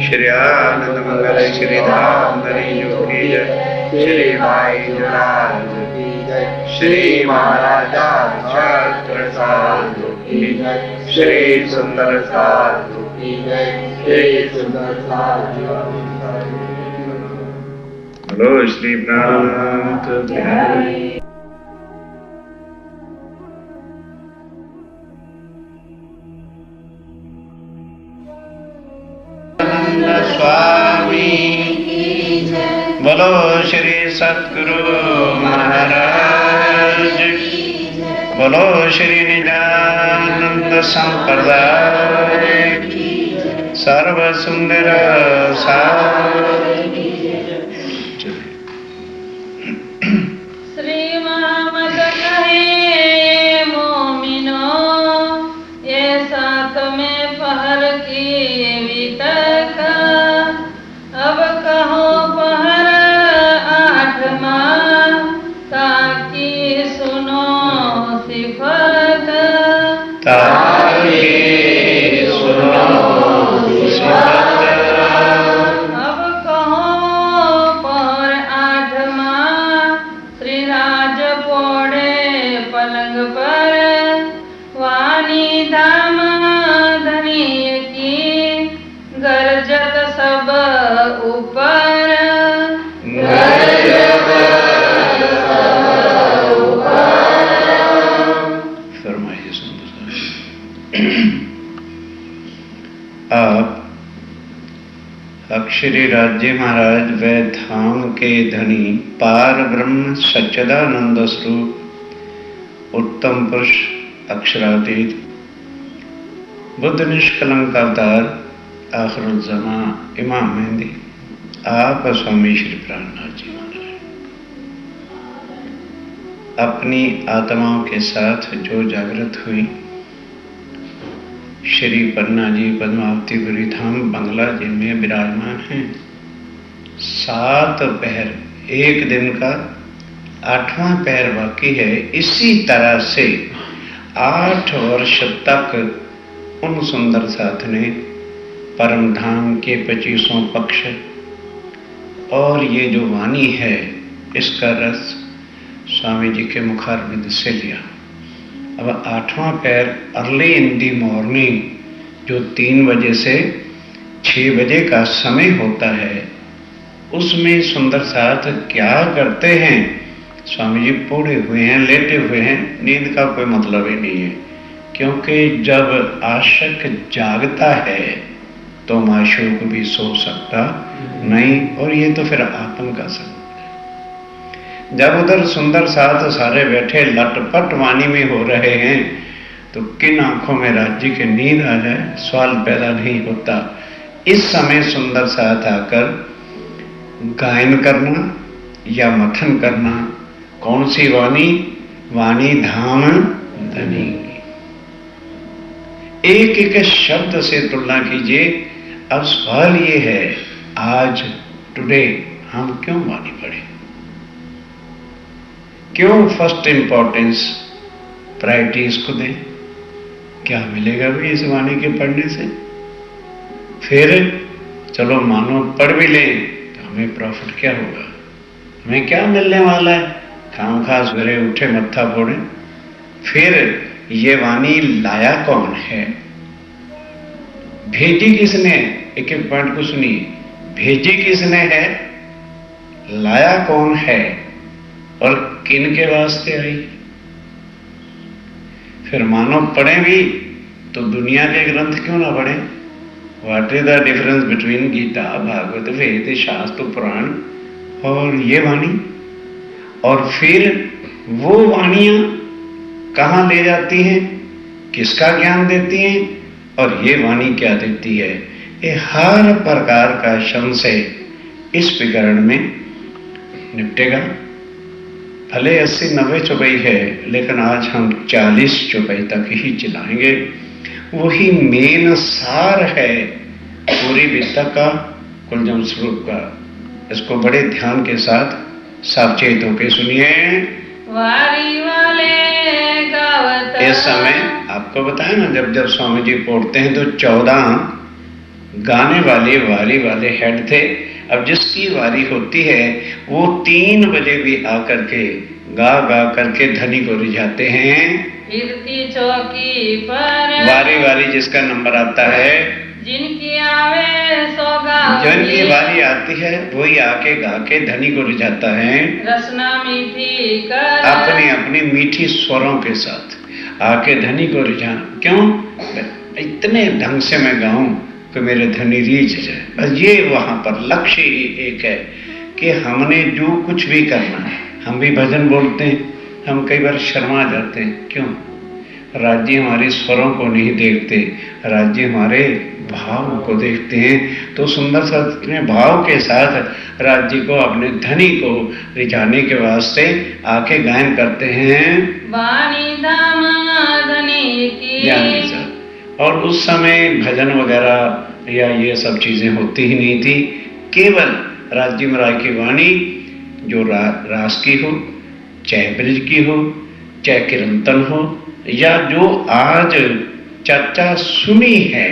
श्री आनंद मंगल श्री धाम धरी जो की जय, श्री भाई जुराज की जय, श्री महाराजा छत्र साधु की जय, श्री सुंदर साधु की जय, श्री सुंदर साधु। बोलो श्री प्राणनाथ बिहारी। स्वामी बोलो श्री सतगुरु महाराज, बोलो श्री निजानंद संप्रदाय, सर्व सुंदर
श्री मोहम्मद कहे मोमिनो, ये साथ में पहर की वितक, अब कहो पहर आठवां, ताकि सुनो सिफत,
ताकि सुनो सिफत।
अब कहो पहर आठवां, श्री राज पोड़े पलंग पर, वाणी धाम धनी की गरजत सब ऊपर,
फरमाइए सुंदर। आप अक्षरी राज्य महाराज व धाम के धनी पार ब्रह्म सच्चिदानंद स्वरूप उत्तम पुरुष अक्षरातीत बुद्ध निष्कलंक अवतार आखिरुज़्ज़मा इमाम मेहंदी आप स्वामी श्री प्राणनाथ जी महाराज अपनी आत्माओं के साथ जो जागृत हुई, श्री पन्ना जी पद्मावतीपुरी धाम बंगला जी में विराजमान हैं। 7 पहर, एक दिन का 8वां पहर बाकी है। इसी तरह से 8 वर्ष तक उन सुंदर साथ ने परम धाम के 25 पक्ष और ये जो वाणी है इसका रस स्वामी जी के मुखारविंद से लिया। अब 8वां पैर अर्ली इन दी मॉर्निंग, जो 3 बजे से 6 बजे का समय होता है, उसमें सुंदर साथ क्या करते हैं? स्वामी जी पौड़े हुए हैं, लेटे हुए हैं, नींद का कोई मतलब ही नहीं है, क्योंकि जब आशिक जागता है तो माशूक भी सो सकता नहीं, और ये तो फिर आपन का संग है। जब उधर सुंदर साथ सारे बैठे लटपट वाणी में हो रहे हैं तो किन आंखों में राज्य की नींद आ जाए, सवाल पैदा नहीं होता। इस समय सुंदर साथ आकर गायन करना या मथन करना, कौन सी वाणी? वाणी धाम धनी। एक एक शब्द से तुलना कीजिए। अब सवाल ये है, आज टुडे हम क्यों वाणी पढ़े? क्यों फर्स्ट इंपॉर्टेंस प्रायोरिटी इसको दें? क्या मिलेगा भी इस वाणी के पढ़ने से? फिर चलो मानो पढ़ भी लें तो हमें प्रॉफिट क्या होगा? हमें क्या मिलने वाला है? खामखा सवेरे उठे मत्था फोड़े। फिर ये वाणी लाया कौन है? भेजी किसने? एक एक पॉइंट को सुनिए। भेजी किसने है? लाया कौन है? और किन के वास्ते आई? फिर मानो पढ़े भी तो दुनिया के ग्रंथ क्यों ना पढ़े? What is the difference between Gita, Bhagavata, Veda, Shastra, Purana और ये वाणी? और फिर वो वाणियां कहां ले जाती हैं? किसका ज्ञान देती हैं? और ये वाणी क्या देती है? ये हर प्रकार का संशय इस विकरण में निपटेगा। भले 80-90 चौपाई है, लेकिन आज हम 40 चौपाई तक ही चलाएंगे। वही मेन सार है पूरी विद्या का, कुलजम स्वरूप का। इसको बड़े ध्यान के साथ सावचेत होके सुनिए।
वारी वाले गावत।
इस समय आपको बताया ना, जब जब स्वामी जी पढ़ते हैं तो 14 गाने वाले वारी वाले हेड थे। अब जिसकी वारी होती है वो 3 बजे भी आकर के गा गा करके धनी को रिझाते हैं।
कीर्ति चौकी पर
वारी वारी जिसका नंबर आता है,
जिनकी आवे सोगा,
जिनकी वारी आती है वही आके गा के धनी को रिझाता है।
रसना मीठी कर
अपनी अपनी मीठी स्वरों के साथ आके धनी को रिझाना। क्यों? इतने ढंग से मैं गाऊं कि मेरे धनी रीझ जाए। बस ये वहां पर लक्ष्य ही एक है कि हमने जो कुछ भी करना है। हम भी भजन बोलते हैं, हम कई बार शर्मा जाते हैं। क्यों? राज्य हमारे स्वरों को नहीं देखते, राज्य हमारे भाव को देखते हैं। तो सुंदर सा अपने भाव के साथ राज्य को, अपने धनी को रिझाने के वास्ते आके गायन करते हैं।
वाणी धाम धनी की।
ध्यान के साथ। और उस समय भजन वगैरह या ये सब चीजें होती ही नहीं थी। केवल राज्य महाराज की वाणी जो रास की हो, चाहे ब्रज की हो, चाहे कीर्तन हो, या जो आज चर्चा सुनी है,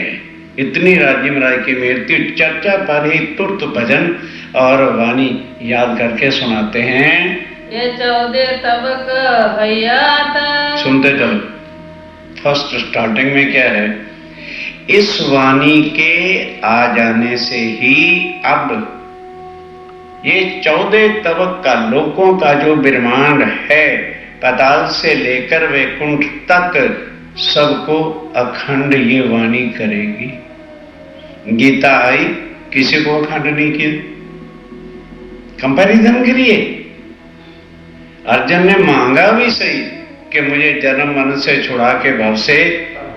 इतनी राज्य महाराज की मेहरती चर्चा पर ही तुरंत भजन और वाणी याद करके सुनाते हैं।
ये 14 तबक भैया
सुनते चलो। फर्स्ट स्टार्टिंग में क्या है? इस वाणी के आ जाने से ही अब ये 14 तबक का लोगों का जो ब्रह्मांड है, पाताल से लेकर वैकुंठ तक सबको अखंड ये वाणी करेगी। गीता आई, किसी को अखंड नहीं किया। कंपैरिजन के लिए अर्जुन ने मांगा भी सही कि मुझे जन्म मन से छुड़ा के भव से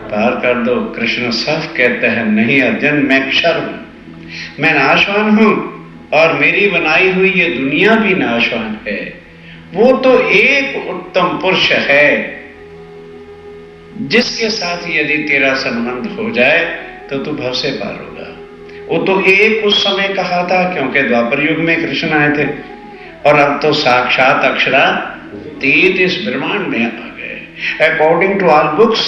पार कर दो। कृष्ण साफ कहते हैं, नहीं अर्जुन, मैं क्षर हूं, मैं नाशवान हूं और मेरी बनाई हुई ये दुनिया भी नाशवान है। वो तो एक उत्तम पुरुष है जिसके साथ यदि तेरा संबंध हो जाए तो तू भव से पार होगा। वो तो एक उस समय कहा था, क्योंकि द्वापर युग में कृष्ण आए थे, और अब तो साक्षात अक्षरातीत इस ब्रह्मांड में आ गए। अकॉर्डिंग टू ऑल बुक्स,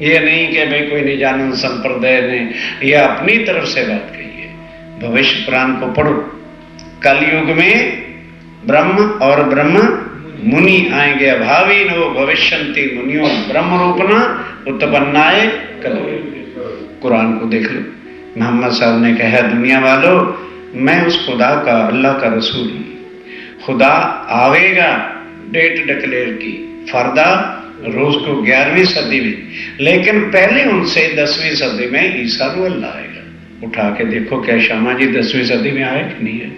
ये नहीं कि भाई कोई निजानंद संप्रदाय ने या अपनी तरफ से बात कही है। भविष्य पुराण को पढ़ो, कलयुग में ब्रह्म और ब्रह्म मुनि आएंगे। अभावी नो भविष्यंति मुनियो ब्रह्म रूपना उत्पन्नाए कलयुग। कुरान को देख लो, मोहम्मद साहब ने कहा दुनिया वालों मैं उस खुदा का, अल्लाह का रसूल हूँ, खुदा आवेगा, डेट डिक्लेयर की फरदा रोज को 11वीं सदी में, लेकिन पहले उनसे 10वीं सदी में ईसा रूह अल्लाह आएगा। उठा के देखो क्या श्यामा जी 10वीं सदी में आए कि नहीं है?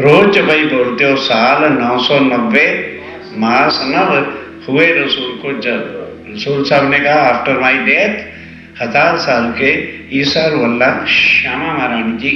रोज भाई बोलते हो साल 990 मास नव हुए रसूल को। जब रसूल साहब ने कहा आफ्टर माई डेथ 1000 साल के ईसा रूह अल्लाह श्यामा महारानी जी